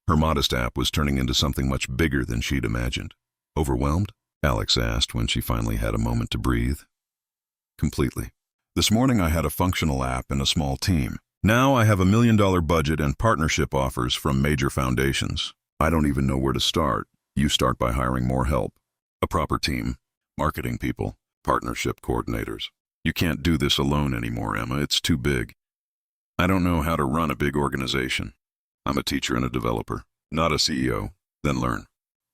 Her modest app was turning into something much bigger than she'd imagined. Overwhelmed? Alex asked when she finally had a moment to breathe. Completely. This morning I had a functional app and a small team. Now I have $1 million budget and partnership offers from major foundations. I don't even know where to start. You start by hiring more help. A proper team, marketing people, partnership coordinators. You can't do this alone anymore, Emma. It's too big. I don't know how to run a big organization. I'm a teacher and a developer, not a CEO. Then learn.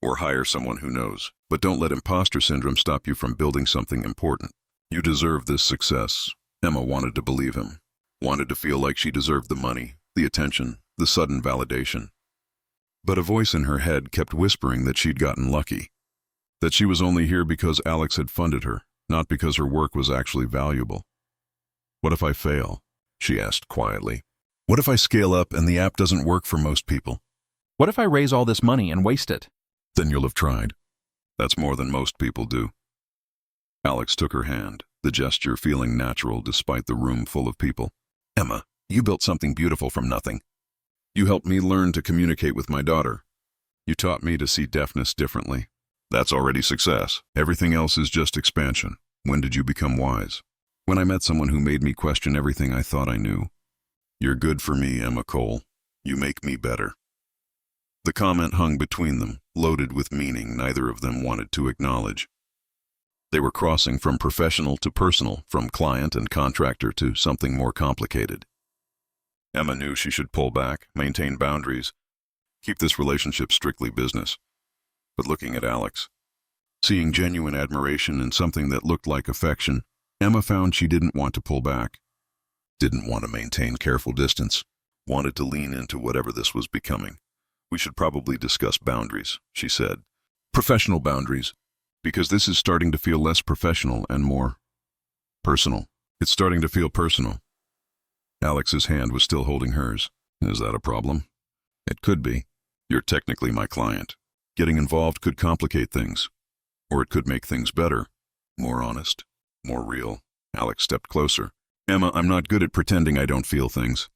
Or hire someone who knows. But don't let imposter syndrome stop you from building something important. You deserve this success. Emma wanted to believe him. Wanted to feel like she deserved the money, the attention, the sudden validation. But a voice in her head kept whispering that she'd gotten lucky. That she was only here because Alex had funded her, not because her work was actually valuable. What if I fail? She asked quietly. What if I scale up and the app doesn't work for most people? What if I raise all this money and waste it? Then you'll have tried. That's more than most people do. Alex took her hand, the gesture feeling natural despite the room full of people. Emma, you built something beautiful from nothing. You helped me learn to communicate with my daughter. You taught me to see deafness differently. That's already success. Everything else is just expansion. When did you become wise? When I met someone who made me question everything I thought I knew. You're good for me, Emma Cole. You make me better. The comment hung between them, loaded with meaning neither of them wanted to acknowledge. They were crossing from professional to personal, from client and contractor to something more complicated. Emma knew she should pull back, maintain boundaries, keep this relationship strictly business. But looking at Alex, seeing genuine admiration in something that looked like affection, Emma found she didn't want to pull back. Didn't want to maintain careful distance. Wanted to lean into whatever this was becoming. We should probably discuss boundaries, she said. Professional boundaries. Because this is starting to feel less professional and more personal. It's starting to feel personal. Alex's hand was still holding hers. Is that a problem? It could be. You're technically my client. Getting involved could complicate things. Or it could make things better. More honest. More real. Alex stepped closer. Emma, I'm not good at pretending I don't feel things.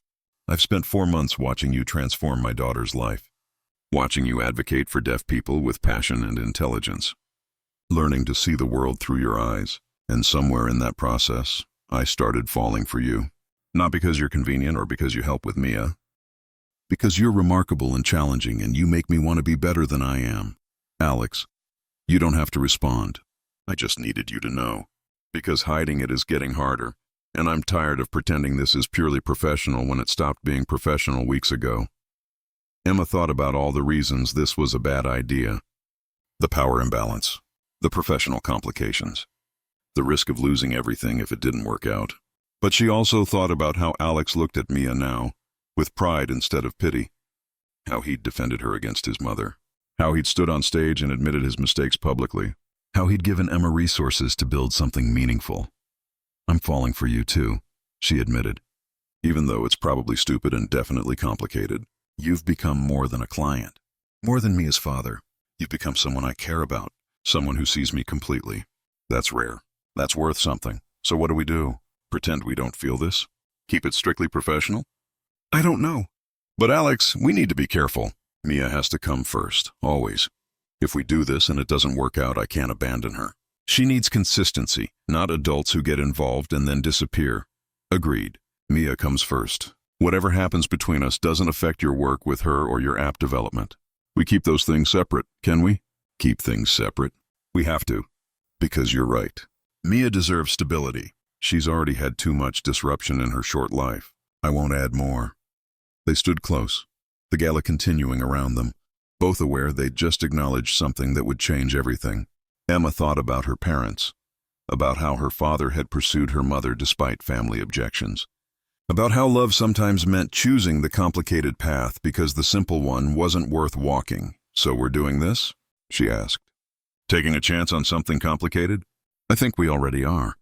I've spent 4 months watching you transform my daughter's life. Watching you advocate for deaf people with passion and intelligence. Learning to see the world through your eyes. And somewhere in that process, I started falling for you. Not because you're convenient or because you help with Mia. Because you're remarkable and challenging and you make me want to be better than I am. Alex, you don't have to respond. I just needed you to know. Because hiding it is getting harder. And I'm tired of pretending this is purely professional when it stopped being professional weeks ago. Emma thought about all the reasons this was a bad idea. The power imbalance. The professional complications. The risk of losing everything if it didn't work out. But she also thought about how Alex looked at Mia now, with pride instead of pity. How he'd defended her against his mother. How he'd stood on stage and admitted his mistakes publicly. How he'd given Emma resources to build something meaningful. I'm falling for you too, she admitted. Even though it's probably stupid and definitely complicated. You've become more than a client. More than Mia's father. You've become someone I care about. Someone who sees me completely. That's rare. That's worth something. So what do? Pretend we don't feel this? Keep it strictly professional? I don't know. But Alex, we need to be careful. Mia has to come first, always. If we do this and it doesn't work out, I can't abandon her. She needs consistency, not adults who get involved and then disappear. Agreed. Mia comes first. Whatever happens between us doesn't affect your work with her or your app development. We keep those things separate, can we? Keep things separate. We have to. Because you're right. Mia deserves stability. She's already had too much disruption in her short life. I won't add more. They stood close, the gala continuing around them. both aware they'd just acknowledged something that would change everything. Emma thought about her parents, about how her father had pursued her mother despite family objections, about how love sometimes meant choosing the complicated path because the simple one wasn't worth walking. "So we're doing this?" she asked. "Taking a chance on something complicated?" "I think we already are.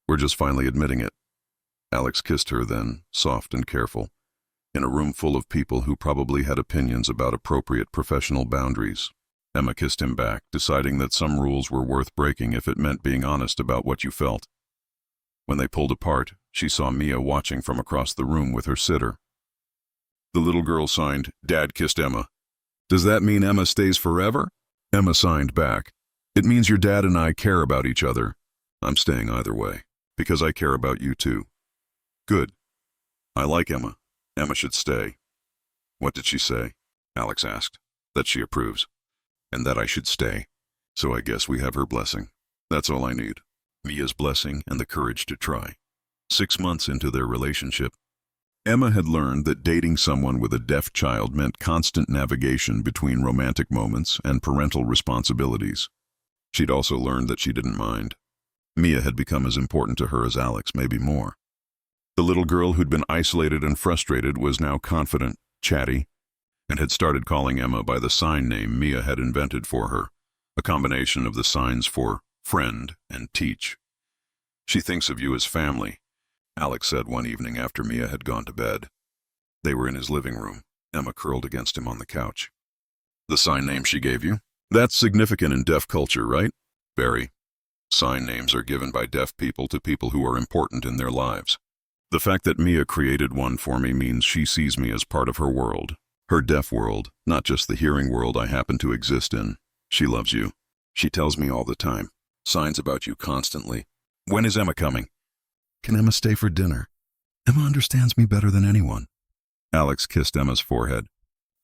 We're just finally admitting it." Alex kissed her then, soft and careful, in a room full of people who probably had opinions about appropriate professional boundaries. Emma kissed him back, deciding that some rules were worth breaking if it meant being honest about what you felt. When they pulled apart, she saw Mia watching from across the room with her sitter. The little girl signed, "Dad kissed Emma." "Does that mean Emma stays forever?" Emma signed back. "It means your dad and I care about each other. I'm staying either way, because I care about you too." "Good. I like Emma. Emma should stay." "What did she say?" Alex asked. "That she approves. And that I should stay. So I guess we have her blessing. That's all I need. Mia's blessing and the courage to try." 6 months into their relationship, Emma had learned that dating someone with a deaf child meant constant navigation between romantic moments and parental responsibilities. She'd also learned that she didn't mind. Mia had become as important to her as Alex, maybe more. The little girl who'd been isolated and frustrated was now confident, chatty, and had started calling Emma by the sign name Mia had invented for her, a combination of the signs for friend and teach. "She thinks of you as family," Alex said one evening after Mia had gone to bed. They were in his living room, Emma curled against him on the couch. "The sign name she gave you? That's significant in deaf culture, right?" "Very. Sign names are given by deaf people to people who are important in their lives. The fact that Mia created one for me means she sees me as part of her world. Her deaf world, not just the hearing world I happen to exist in. She loves you. She tells me all the time. Signs about you constantly." "When is Emma coming?" "Can Emma stay for dinner? Emma understands me better than anyone." Alex kissed Emma's forehead.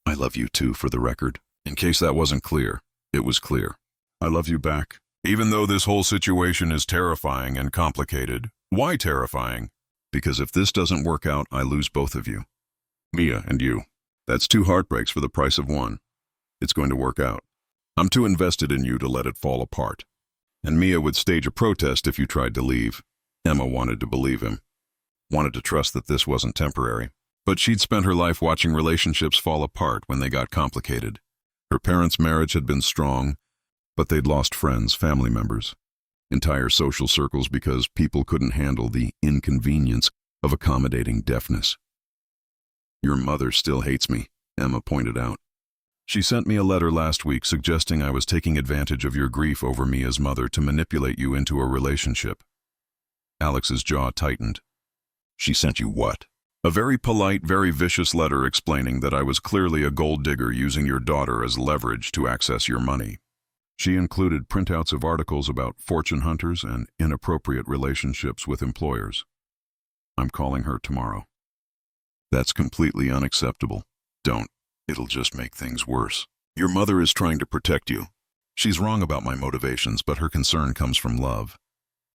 "I love you too, for the record. In case that wasn't clear, it was clear. I love you back. Even though this whole situation is terrifying and complicated." "Why terrifying?" "Because if this doesn't work out, I lose both of you. Mia and you. That's 2 heartbreaks for the price of 1. It's going to work out. I'm too invested in you to let it fall apart. And Mia would stage a protest if you tried to leave." Emma wanted to believe him, wanted to trust that this wasn't temporary. But she'd spent her life watching relationships fall apart when they got complicated. Her parents' marriage had been strong, but they'd lost friends, family members, entire social circles because people couldn't handle the inconvenience of accommodating deafness. "Your mother still hates me," Emma pointed out. "She sent me a letter last week suggesting I was taking advantage of your grief over Mia's mother to manipulate you into a relationship." Alex's jaw tightened. "She sent you what?" "A very polite, very vicious letter explaining that I was clearly a gold digger using your daughter as leverage to access your money. She included printouts of articles about fortune hunters and inappropriate relationships with employers. I'm calling her tomorrow." "That's completely unacceptable. Don't. It'll just make things worse. Your mother is trying to protect you. She's wrong about my motivations, but her concern comes from love.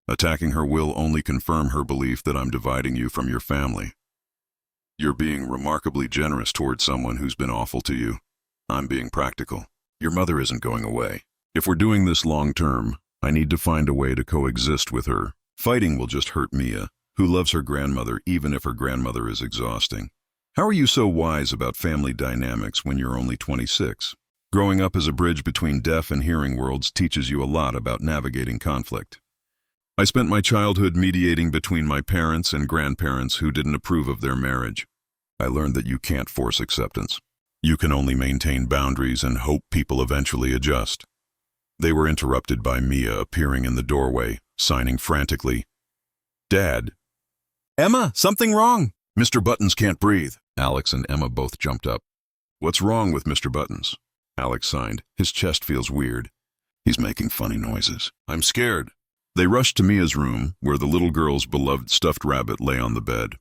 Attacking her will only confirm her belief that I'm dividing you from your family. You're being remarkably generous toward someone who's been awful to you. I'm being practical. Your mother isn't going away. If we're doing this long term, I need to find a way to coexist with her. Fighting will just hurt Mia, who loves her grandmother even if her grandmother is exhausting. How are you so wise about family dynamics when you're only 26? Growing up as a bridge between deaf and hearing worlds teaches you a lot about navigating conflict. I spent my childhood mediating between my parents and grandparents who didn't approve of their marriage. I learned that you can't force acceptance. You can only maintain boundaries and hope people eventually adjust." They were interrupted by Mia appearing in the doorway, signing frantically, "Dad." "Emma, something wrong." "Mr. Buttons can't breathe." Alex and Emma both jumped up. "What's wrong with Mr. Buttons?" Alex signed. "His chest feels weird. He's making funny noises. I'm scared." They rushed to Mia's room, where the little girl's beloved stuffed rabbit lay on the bed.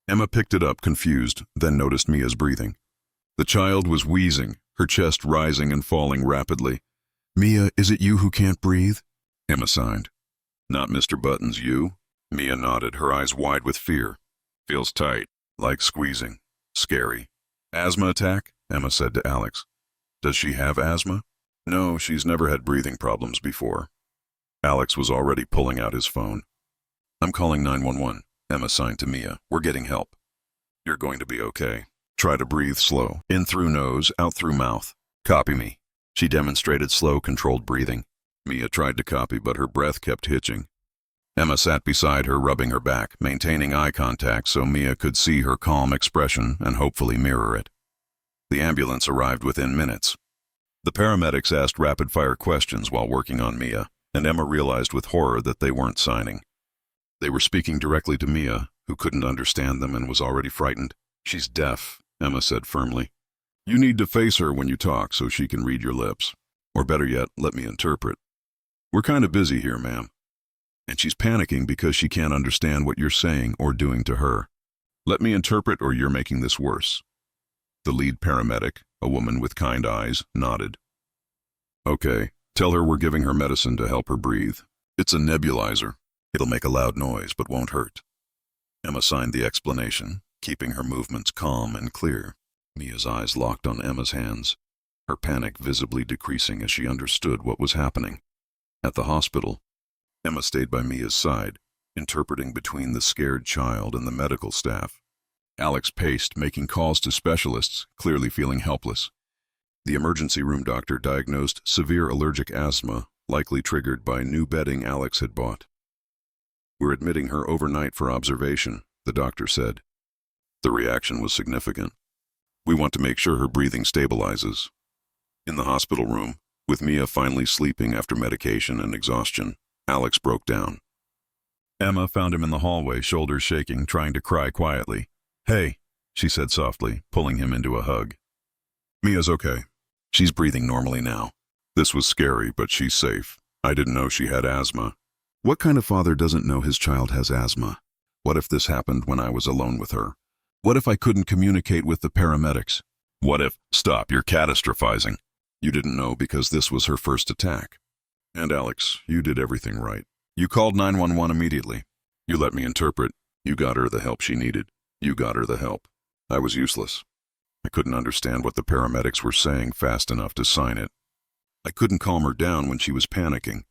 Emma picked it up, confused, then noticed Mia's breathing. The child was wheezing, her chest rising and falling rapidly. "Mia, is it you who can't breathe?" Emma signed. "Not Mr. Buttons, you?" Mia nodded, her eyes wide with fear. "Feels tight, like squeezing. Scary." "Asthma attack?" Emma said to Alex. Does she have asthma? No, she's never had breathing problems before. Alex was already pulling out his phone. I'm calling 911. Emma signed to Mia. We're getting help. You're going to be okay. Try to breathe slow. In through nose, out through mouth. Copy me. She demonstrated slow, controlled breathing. Mia tried to copy, but her breath kept hitching. Emma sat beside her, rubbing her back, maintaining eye contact so Mia could see her calm expression and hopefully mirror it. The ambulance arrived within minutes. The paramedics asked rapid-fire questions while working on Mia, and Emma realized with horror that they weren't signing. They were speaking directly to Mia, who couldn't understand them and was already frightened. She's deaf, Emma said firmly. You need to face her when you talk so she can read your lips. Or better yet, let me interpret. We're kind of busy here, ma'am. And she's panicking because she can't understand what you're saying or doing to her. Let me interpret or you're making this worse. The lead paramedic, a woman with kind eyes, nodded. Okay, tell her we're giving her medicine to help her breathe. It's a nebulizer. It'll make a loud noise but won't hurt. Emma signed the explanation, keeping her movements calm and clear. Mia's eyes locked on Emma's hands, her panic visibly decreasing as she understood what was happening. At the hospital, Emma stayed by Mia's side, interpreting between the scared child and the medical staff. Alex paced, making calls to specialists, clearly feeling helpless. The emergency room doctor diagnosed severe allergic asthma, likely triggered by new bedding Alex had bought. We're admitting her overnight for observation, the doctor said. The reaction was significant. We want to make sure her breathing stabilizes. In the hospital room, with Mia finally sleeping after medication and exhaustion, Alex broke down. Emma found him in the hallway, shoulders shaking, trying to cry quietly. Hey, she said softly, pulling him into a hug. Mia's okay. She's breathing normally now. This was scary, but she's safe. I didn't know she had asthma. What kind of father doesn't know his child has asthma? What if this happened when I was alone with her? What if I couldn't communicate with the paramedics? What if— Stop, you're catastrophizing. You didn't know because this was her first attack. And Alex, you did everything right. You called 911 immediately. You let me interpret. You got her the help she needed. You got her the help. I was useless. I couldn't understand what the paramedics were saying fast enough to sign it. I couldn't calm her down when she was panicking.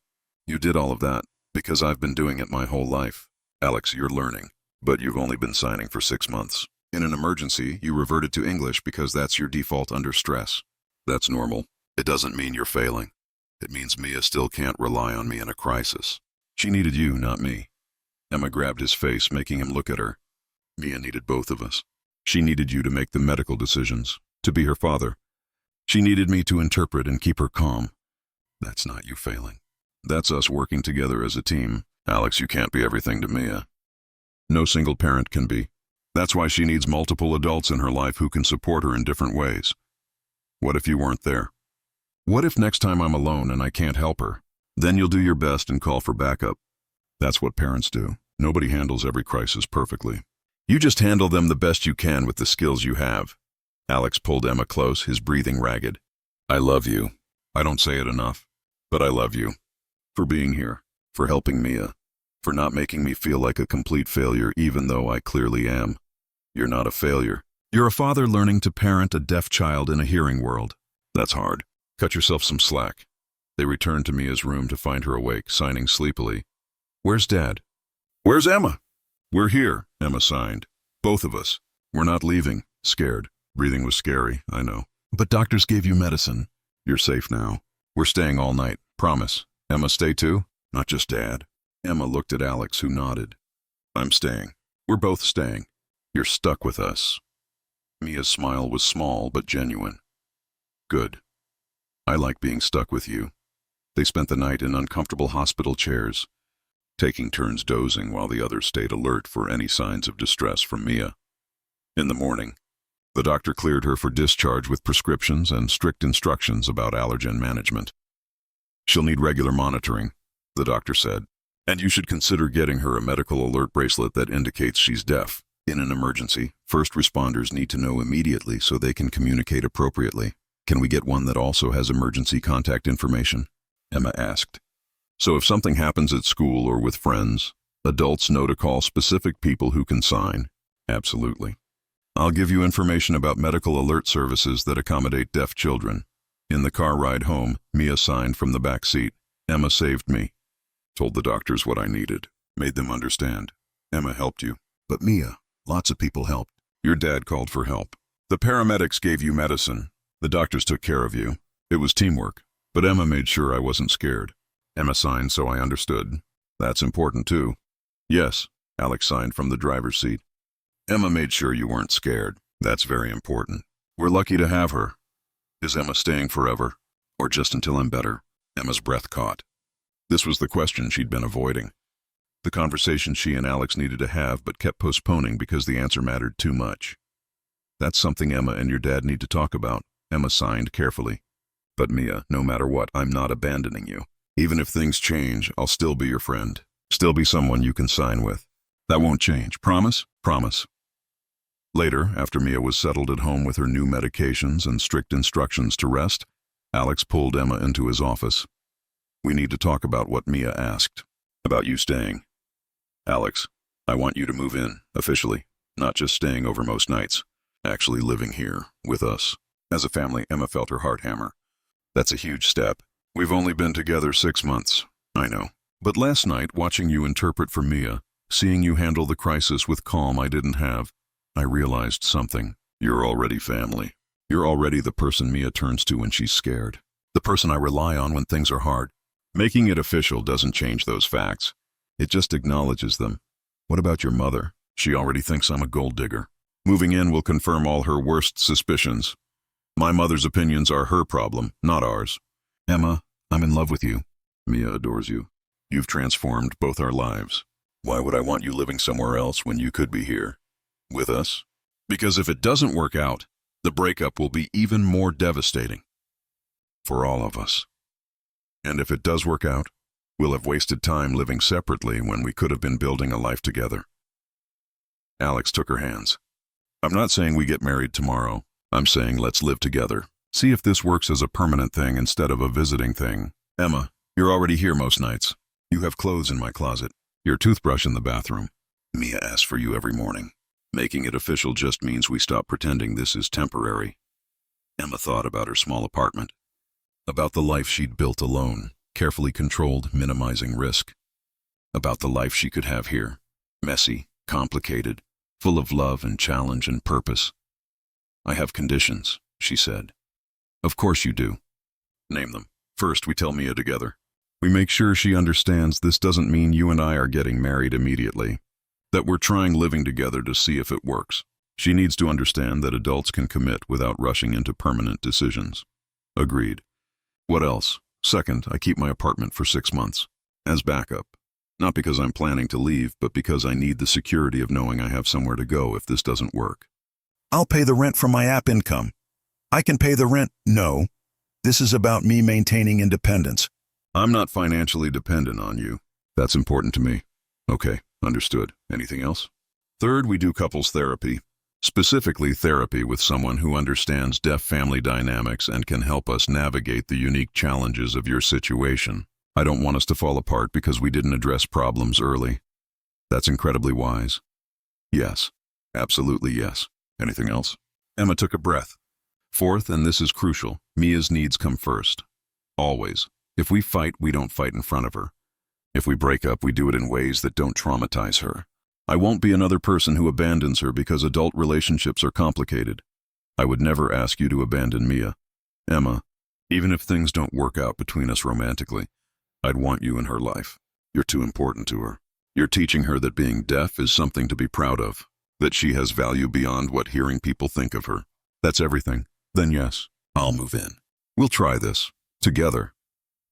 You did all of that because I've been doing it my whole life. Alex, you're learning, but you've only been signing for 6 months. In an emergency, you reverted to English because that's your default under stress. That's normal. It doesn't mean you're failing. It means Mia still can't rely on me in a crisis. She needed you, not me. Emma grabbed his face, making him look at her. Mia needed both of us. She needed you to make the medical decisions, to be her father. She needed me to interpret and keep her calm. That's not you failing. That's us working together as a team. Alex, you can't be everything to Mia. No single parent can be. That's why she needs multiple adults in her life who can support her in different ways. What if you weren't there? What if next time I'm alone and I can't help her? Then you'll do your best and call for backup. That's what parents do. Nobody handles every crisis perfectly. You just handle them the best you can with the skills you have. Alex pulled Emma close, his breathing ragged. I love you. I don't say it enough, but I love you. For being here, for helping Mia, for not making me feel like a complete failure even though I clearly am. You're not a failure. You're a father learning to parent a deaf child in a hearing world. That's hard. Cut yourself some slack. They returned to Mia's room to find her awake, signing sleepily. Where's Dad? Where's Emma? We're here, Emma signed. Both of us. We're not leaving. Scared. Breathing was scary, I know. But doctors gave you medicine. You're safe now. We're staying all night. Promise. Emma, stay too? Not just Dad. Emma looked at Alex, who nodded. I'm staying. We're both staying. You're stuck with us. Mia's smile was small but genuine. Good. I like being stuck with you. They spent the night in uncomfortable hospital chairs, taking turns dozing while the others stayed alert for any signs of distress from Mia. In the morning, the doctor cleared her for discharge with prescriptions and strict instructions about allergen management. She'll need regular monitoring, the doctor said, and you should consider getting her a medical alert bracelet that indicates she's deaf. In an emergency, first responders need to know immediately so they can communicate appropriately. Can we get one that also has emergency contact information? Emma asked. So if something happens at school or with friends, adults know to call specific people who can sign. Absolutely. I'll give you information about medical alert services that accommodate deaf children. In the car ride home, Mia signed from the back seat. Emma saved me. Told the doctors what I needed. Made them understand. Emma helped you. But Mia, lots of people helped. Your dad called for help. The paramedics gave you medicine. The doctors took care of you. It was teamwork. But Emma made sure I wasn't scared. Emma signed so I understood. That's important too. Yes, Alex signed from the driver's seat. Emma made sure you weren't scared. That's very important. We're lucky to have her. Is Emma staying forever? Or just until I'm better? Emma's breath caught. This was the question she'd been avoiding. The conversation she and Alex needed to have but kept postponing because the answer mattered too much. That's something Emma and your dad need to talk about. Emma signed carefully. But Mia, no matter what, I'm not abandoning you. Even if things change, I'll still be your friend. Still be someone you can sign with. That won't change. Promise? Promise. Later, after Mia was settled at home with her new medications and strict instructions to rest, Alex pulled Emma into his office. We need to talk about what Mia asked. About you staying. Alex, I want you to move in, officially. Not just staying over most nights. Actually living here, with us. As a family, Emma felt her heart hammer. That's a huge step. We've only been together 6 months. I know. But last night, watching you interpret for Mia, seeing you handle the crisis with calm I didn't have, I realized something. You're already family. You're already the person Mia turns to when she's scared. The person I rely on when things are hard. Making it official doesn't change those facts. It just acknowledges them. What about your mother? She already thinks I'm a gold digger. Moving in will confirm all her worst suspicions. My mother's opinions are her problem, not ours. Emma, I'm in love with you. Mia adores you. You've transformed both our lives. Why would I want you living somewhere else when you could be here? With us? Because if it doesn't work out, the breakup will be even more devastating. For all of us. And if it does work out, we'll have wasted time living separately when we could have been building a life together. Alex took her hands. I'm not saying we get married tomorrow. I'm saying let's live together. See if this works as a permanent thing instead of a visiting thing. Emma, you're already here most nights. You have clothes in my closet. Your toothbrush in the bathroom. Mia asks for you every morning. Making it official just means we stop pretending this is temporary. Emma thought about her small apartment. About the life she'd built alone, carefully controlled, minimizing risk. About the life she could have here. Messy, complicated, full of love and challenge and purpose. I have conditions, she said. Of course you do. Name them. First, we tell Mia together. We make sure she understands this doesn't mean you and I are getting married immediately. That we're trying living together to see if it works. She needs to understand that adults can commit without rushing into permanent decisions. Agreed. What else? Second, I keep my apartment for 6 months. As backup. Not because I'm planning to leave, but because I need the security of knowing I have somewhere to go if this doesn't work. I'll pay the rent from my app income. I can pay the rent. No. This is about me maintaining independence. I'm not financially dependent on you. That's important to me. Okay, understood. Anything else? Third, we do couples therapy. Specifically therapy with someone who understands deaf family dynamics and can help us navigate the unique challenges of your situation. I don't want us to fall apart because we didn't address problems early. That's incredibly wise. Yes, absolutely yes. Anything else? Emma took a breath. Fourth, and this is crucial, Mia's needs come first. Always. If we fight, we don't fight in front of her. If we break up, we do it in ways that don't traumatize her. I won't be another person who abandons her because adult relationships are complicated. I would never ask you to abandon Mia. Emma, even if things don't work out between us romantically, I'd want you in her life. You're too important to her. You're teaching her that being deaf is something to be proud of, that she has value beyond what hearing people think of her. That's everything. Then yes, I'll move in. We'll try this. Together.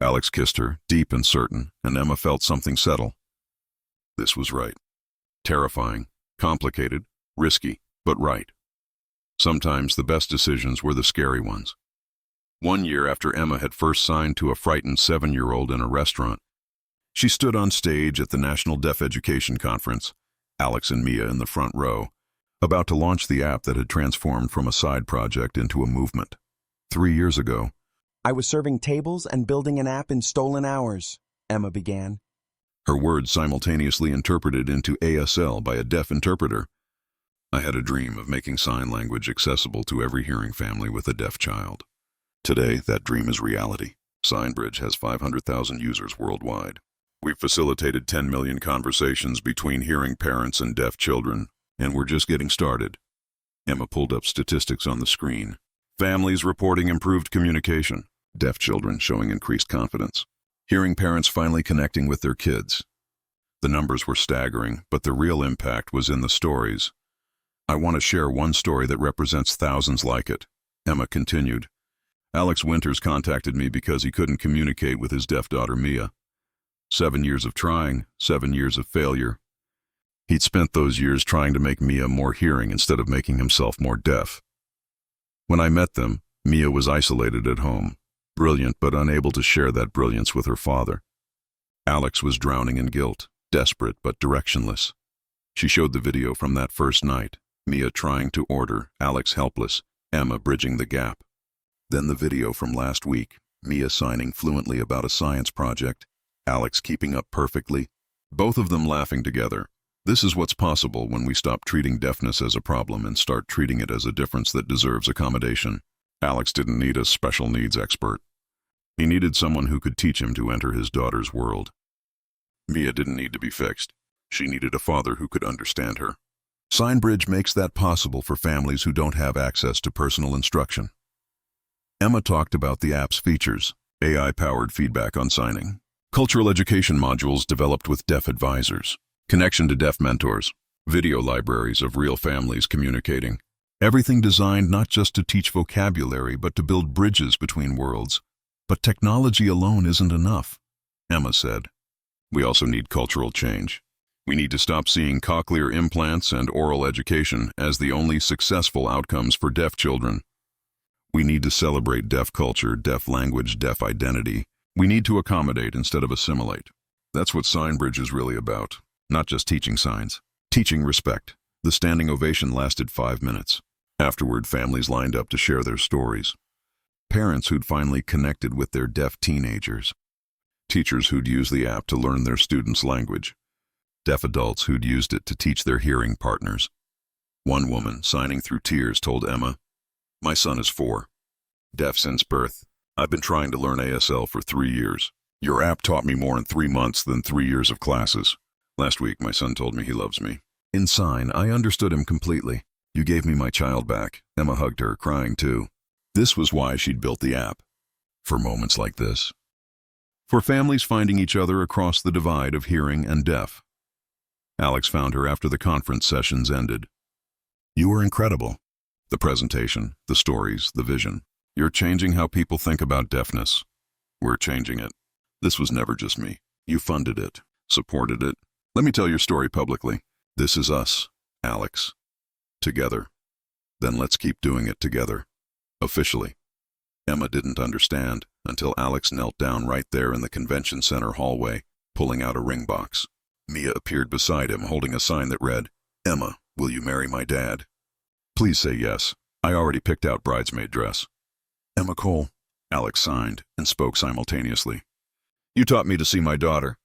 Alex kissed her, deep and certain, and Emma felt something settle. This was right. Terrifying, complicated, risky, but right. Sometimes the best decisions were the scary ones. 1 year after Emma had first signed to a frightened 7-year-old in a restaurant, she stood on stage at the National Deaf Education Conference, Alex and Mia in the front row, about to launch the app that had transformed from a side project into a movement. 3 years ago, I was serving tables and building an app in stolen hours, Emma began. Her words simultaneously interpreted into ASL by a deaf interpreter. I had a dream of making sign language accessible to every hearing family with a deaf child. Today, that dream is reality. SignBridge has 500,000 users worldwide. We've facilitated 10 million conversations between hearing parents and deaf children, and we're just getting started. Emma pulled up statistics on the screen. Families reporting improved communication. Deaf children showing increased confidence. Hearing parents finally connecting with their kids. The numbers were staggering, but the real impact was in the stories. I want to share one story that represents thousands like it. Emma continued. Alex Winters contacted me because he couldn't communicate with his deaf daughter Mia. 7 years of trying, 7 years of failure. He'd spent those years trying to make Mia more hearing instead of making himself more deaf. When I met them, Mia was isolated at home, brilliant but unable to share that brilliance with her father. Alex was drowning in guilt, desperate but directionless. She showed the video from that first night, Mia trying to order, Alex helpless, Emma bridging the gap. Then the video from last week, Mia signing fluently about a science project, Alex keeping up perfectly, both of them laughing together. This is what's possible when we stop treating deafness as a problem and start treating it as a difference that deserves accommodation. Alex didn't need a special needs expert. He needed someone who could teach him to enter his daughter's world. Mia didn't need to be fixed. She needed a father who could understand her. SignBridge makes that possible for families who don't have access to personal instruction. Emma talked about the app's features, AI-powered feedback on signing, cultural education modules developed with deaf advisors, connection to deaf mentors, video libraries of real families communicating. Everything designed not just to teach vocabulary but to build bridges between worlds. But technology alone isn't enough, Emma said. We also need cultural change. We need to stop seeing cochlear implants and oral education as the only successful outcomes for deaf children. We need to celebrate deaf culture, deaf language, deaf identity. We need to accommodate instead of assimilate. That's what SignBridge is really about. Not just teaching signs. Teaching respect. The standing ovation lasted 5 minutes. Afterward, families lined up to share their stories. Parents who'd finally connected with their deaf teenagers. Teachers who'd used the app to learn their students' language. Deaf adults who'd used it to teach their hearing partners. One woman, signing through tears, told Emma, "My son is 4. Deaf since birth. I've been trying to learn ASL for 3 years. Your app taught me more in 3 months than 3 years of classes. Last week, my son told me he loves me." In sign, I understood him completely. "You gave me my child back." Emma hugged her, crying too. This was why she'd built the app. For moments like this. For families finding each other across the divide of hearing and deaf. Alex found her after the conference sessions ended. "You were incredible." The presentation, the stories, the vision. "You're changing how people think about deafness. We're changing it. This was never just me. You funded it, supported it. Let me tell your story publicly. This is us, Alex. Together. Then let's keep doing it together. Officially." Emma didn't understand until Alex knelt down right there in the convention center hallway, pulling out a ring box. Mia appeared beside him, holding a sign that read, "Emma, will you marry my dad? Please say yes. I already picked out bridesmaid dress." "Emma Cole," Alex signed and spoke simultaneously. "You taught me to see my daughter.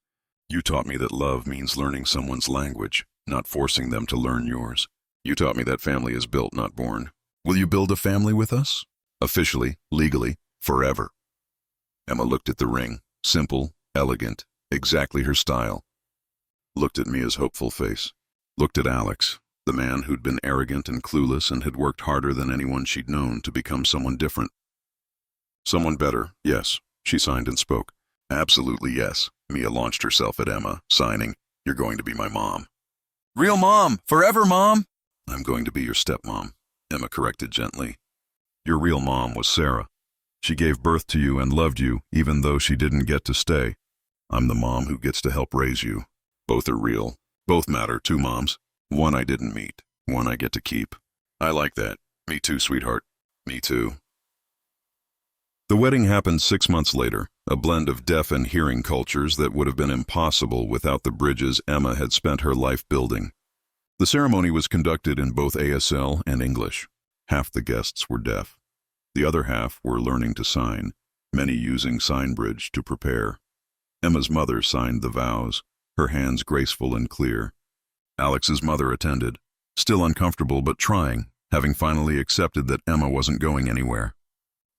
You taught me that love means learning someone's language, not forcing them to learn yours. You taught me that family is built, not born. Will you build a family with us? Officially, legally, forever." Emma looked at the ring, simple, elegant, exactly her style. Looked at Mia's hopeful face. Looked at Alex, the man who'd been arrogant and clueless and had worked harder than anyone she'd known to become someone different. "Someone better, yes," she signed and spoke. "Absolutely yes." Mia launched herself at Emma, signing, "You're going to be my mom." "Real mom, forever mom." "I'm going to be your stepmom," Emma corrected gently. "Your real mom was Sarah. She gave birth to you and loved you, even though she didn't get to stay. I'm the mom who gets to help raise you. Both are real. Both matter, 2 moms. One I didn't meet, one I get to keep. I like that. Me too, sweetheart. Me too." The wedding happened 6 months later, a blend of deaf and hearing cultures that would have been impossible without the bridges Emma had spent her life building. The ceremony was conducted in both ASL and English. Half the guests were deaf. The other half were learning to sign, many using SignBridge to prepare. Emma's mother signed the vows, her hands graceful and clear. Alex's mother attended, still uncomfortable but trying, having finally accepted that Emma wasn't going anywhere.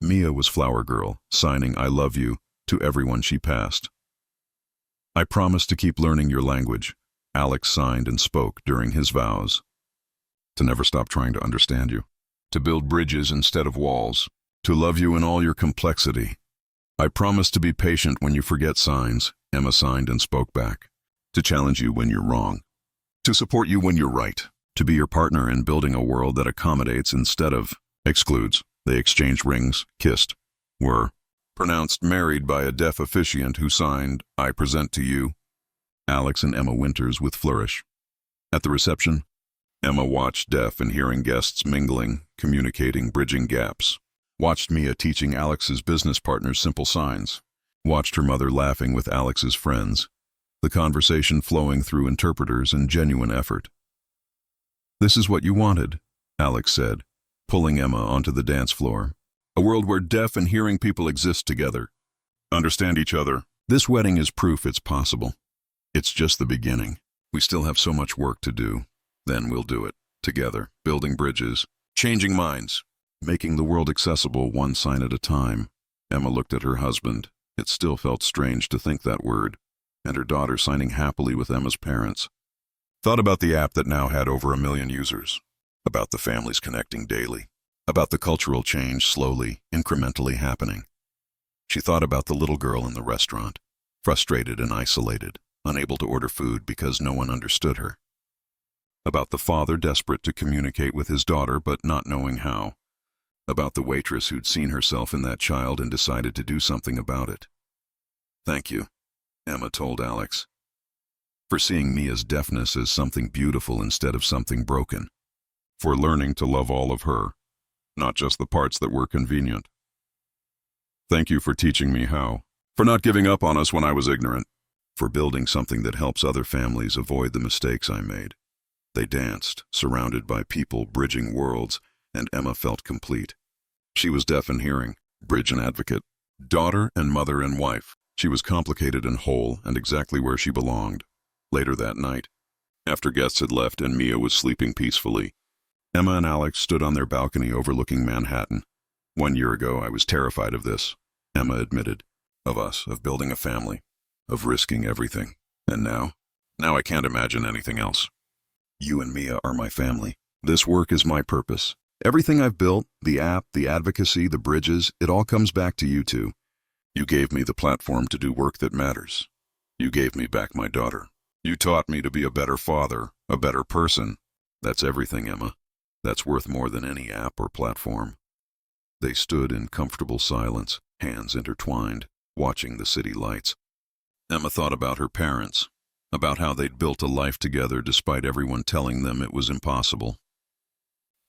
Mia was Flower Girl, signing I love you to everyone she passed. I promise to keep learning your language, Alex signed and spoke during his vows. To never stop trying to understand you. To build bridges instead of walls. To love you in all your complexity. I promise to be patient when you forget signs, Emma signed and spoke back. To challenge you when you're wrong. To support you when you're right. To be your partner in building a world that accommodates instead of excludes. They exchanged rings, kissed, were pronounced married by a deaf officiant who signed, I present to you, Alex and Emma Winters with flourish. At the reception, Emma watched deaf and hearing guests mingling, communicating, bridging gaps. Watched Mia teaching Alex's business partners simple signs. Watched her mother laughing with Alex's friends. The conversation flowing through interpreters and genuine effort. This is what you wanted, Alex said, pulling Emma onto the dance floor. A world where deaf and hearing people exist together. Understand each other. This wedding is proof it's possible. It's just the beginning. We still have so much work to do. Then we'll do it, together, building bridges, changing minds, making the world accessible one sign at a time. Emma looked at her husband. It still felt strange to think that word, and her daughter signing happily with Emma's parents. Thought about the app that now had over 1 million users, about the families connecting daily, about the cultural change slowly, incrementally happening. She thought about the little girl in the restaurant, frustrated and isolated, unable to order food because no one understood her. About the father desperate to communicate with his daughter but not knowing how. About the waitress who'd seen herself in that child and decided to do something about it. Thank you, Emma told Alex, for seeing Mia's deafness as something beautiful instead of something broken. For learning to love all of her, not just the parts that were convenient. Thank you for teaching me how. For not giving up on us when I was ignorant. For building something that helps other families avoid the mistakes I made. They danced, surrounded by people bridging worlds, and Emma felt complete. She was deaf and hearing, bridge and advocate, daughter and mother and wife. She was complicated and whole and exactly where she belonged. Later that night, after guests had left and Mia was sleeping peacefully, Emma and Alex stood on their balcony overlooking Manhattan. 1 year ago, I was terrified of this, Emma admitted. Of us, of building a family, of risking everything. And now I can't imagine anything else. You and Mia are my family. This work is my purpose. Everything I've built, the app, the advocacy, the bridges, it all comes back to you two. You gave me the platform to do work that matters. You gave me back my daughter. You taught me to be a better father, a better person. That's everything, Emma. That's worth more than any app or platform. They stood in comfortable silence, hands intertwined, watching the city lights. Emma thought about her parents, about how they'd built a life together despite everyone telling them it was impossible.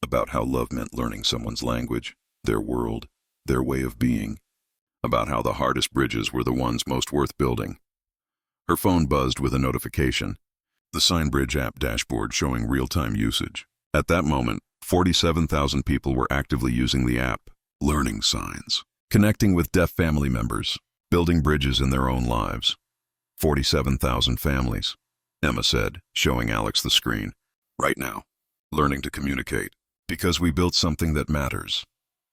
About how love meant learning someone's language, their world, their way of being. About how the hardest bridges were the ones most worth building. Her phone buzzed with a notification, the SignBridge app dashboard showing real-time usage. At that moment, 47,000 people were actively using the app, learning signs, connecting with deaf family members, building bridges in their own lives. 47,000 families, Emma said, showing Alex the screen. Right now, learning to communicate. Because we built something that matters.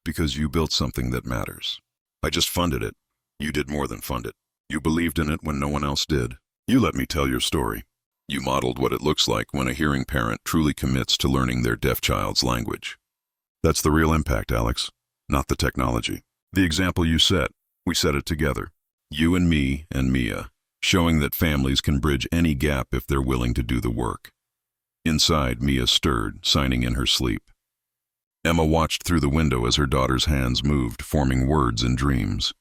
Because you built something that matters. I just funded it. You did more than fund it. You believed in it when no one else did. You let me tell your story. You modeled what it looks like when a hearing parent truly commits to learning their deaf child's language. That's the real impact, Alex, not the technology. The example you set, we set it together. You and me and Mia, showing that families can bridge any gap if they're willing to do the work. Inside, Mia stirred, signing in her sleep. Emma watched through the window as her daughter's hands moved, forming words and dreams.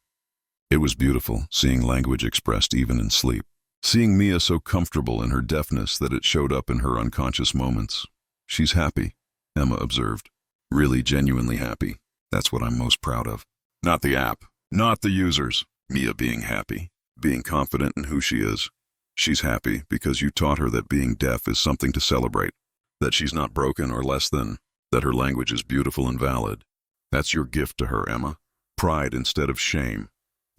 It was beautiful, seeing language expressed even in sleep. Seeing Mia so comfortable in her deafness that it showed up in her unconscious moments. She's happy, Emma observed. Really genuinely happy. That's what I'm most proud of. Not the app, not the users. Mia being happy, being confident in who she is. She's happy because you taught her that being deaf is something to celebrate, that she's not broken or less than, that her language is beautiful and valid. That's your gift to her, Emma. Pride instead of shame.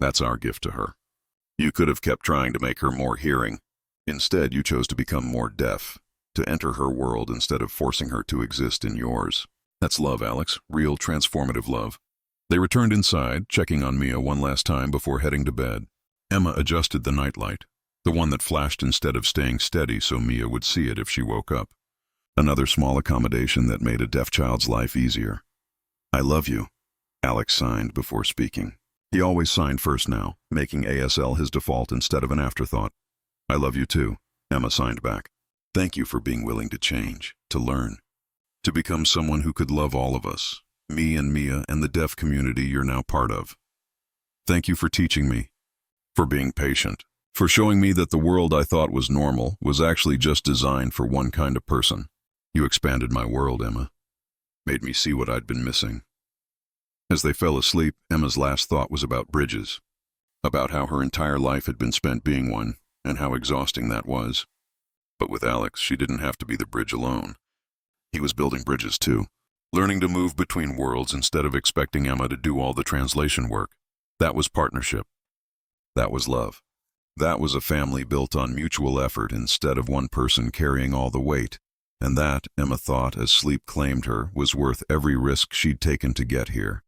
That's our gift to her. You could have kept trying to make her more hearing. Instead, you chose to become more deaf, to enter her world instead of forcing her to exist in yours. That's love, Alex. Real transformative love. They returned inside, checking on Mia one last time before heading to bed. Emma adjusted the nightlight, the one that flashed instead of staying steady so Mia would see it if she woke up. Another small accommodation that made a deaf child's life easier. "I love you," Alex signed before speaking. He always signed first now, making ASL his default instead of an afterthought. "I love you too," Emma signed back. "Thank you for being willing to change, to learn, to become someone who could love all of us, me and Mia and the deaf community you're now part of. Thank you for teaching me, for being patient, for showing me that the world I thought was normal was actually just designed for one kind of person. You expanded my world, Emma. Made me see what I'd been missing." As they fell asleep, Emma's last thought was about bridges, about how her entire life had been spent being one, and how exhausting that was. But with Alex, she didn't have to be the bridge alone. He was building bridges too, learning to move between worlds instead of expecting Emma to do all the translation work. That was partnership. That was love. That was a family built on mutual effort instead of one person carrying all the weight. And that, Emma thought as sleep claimed her, was worth every risk she'd taken to get here.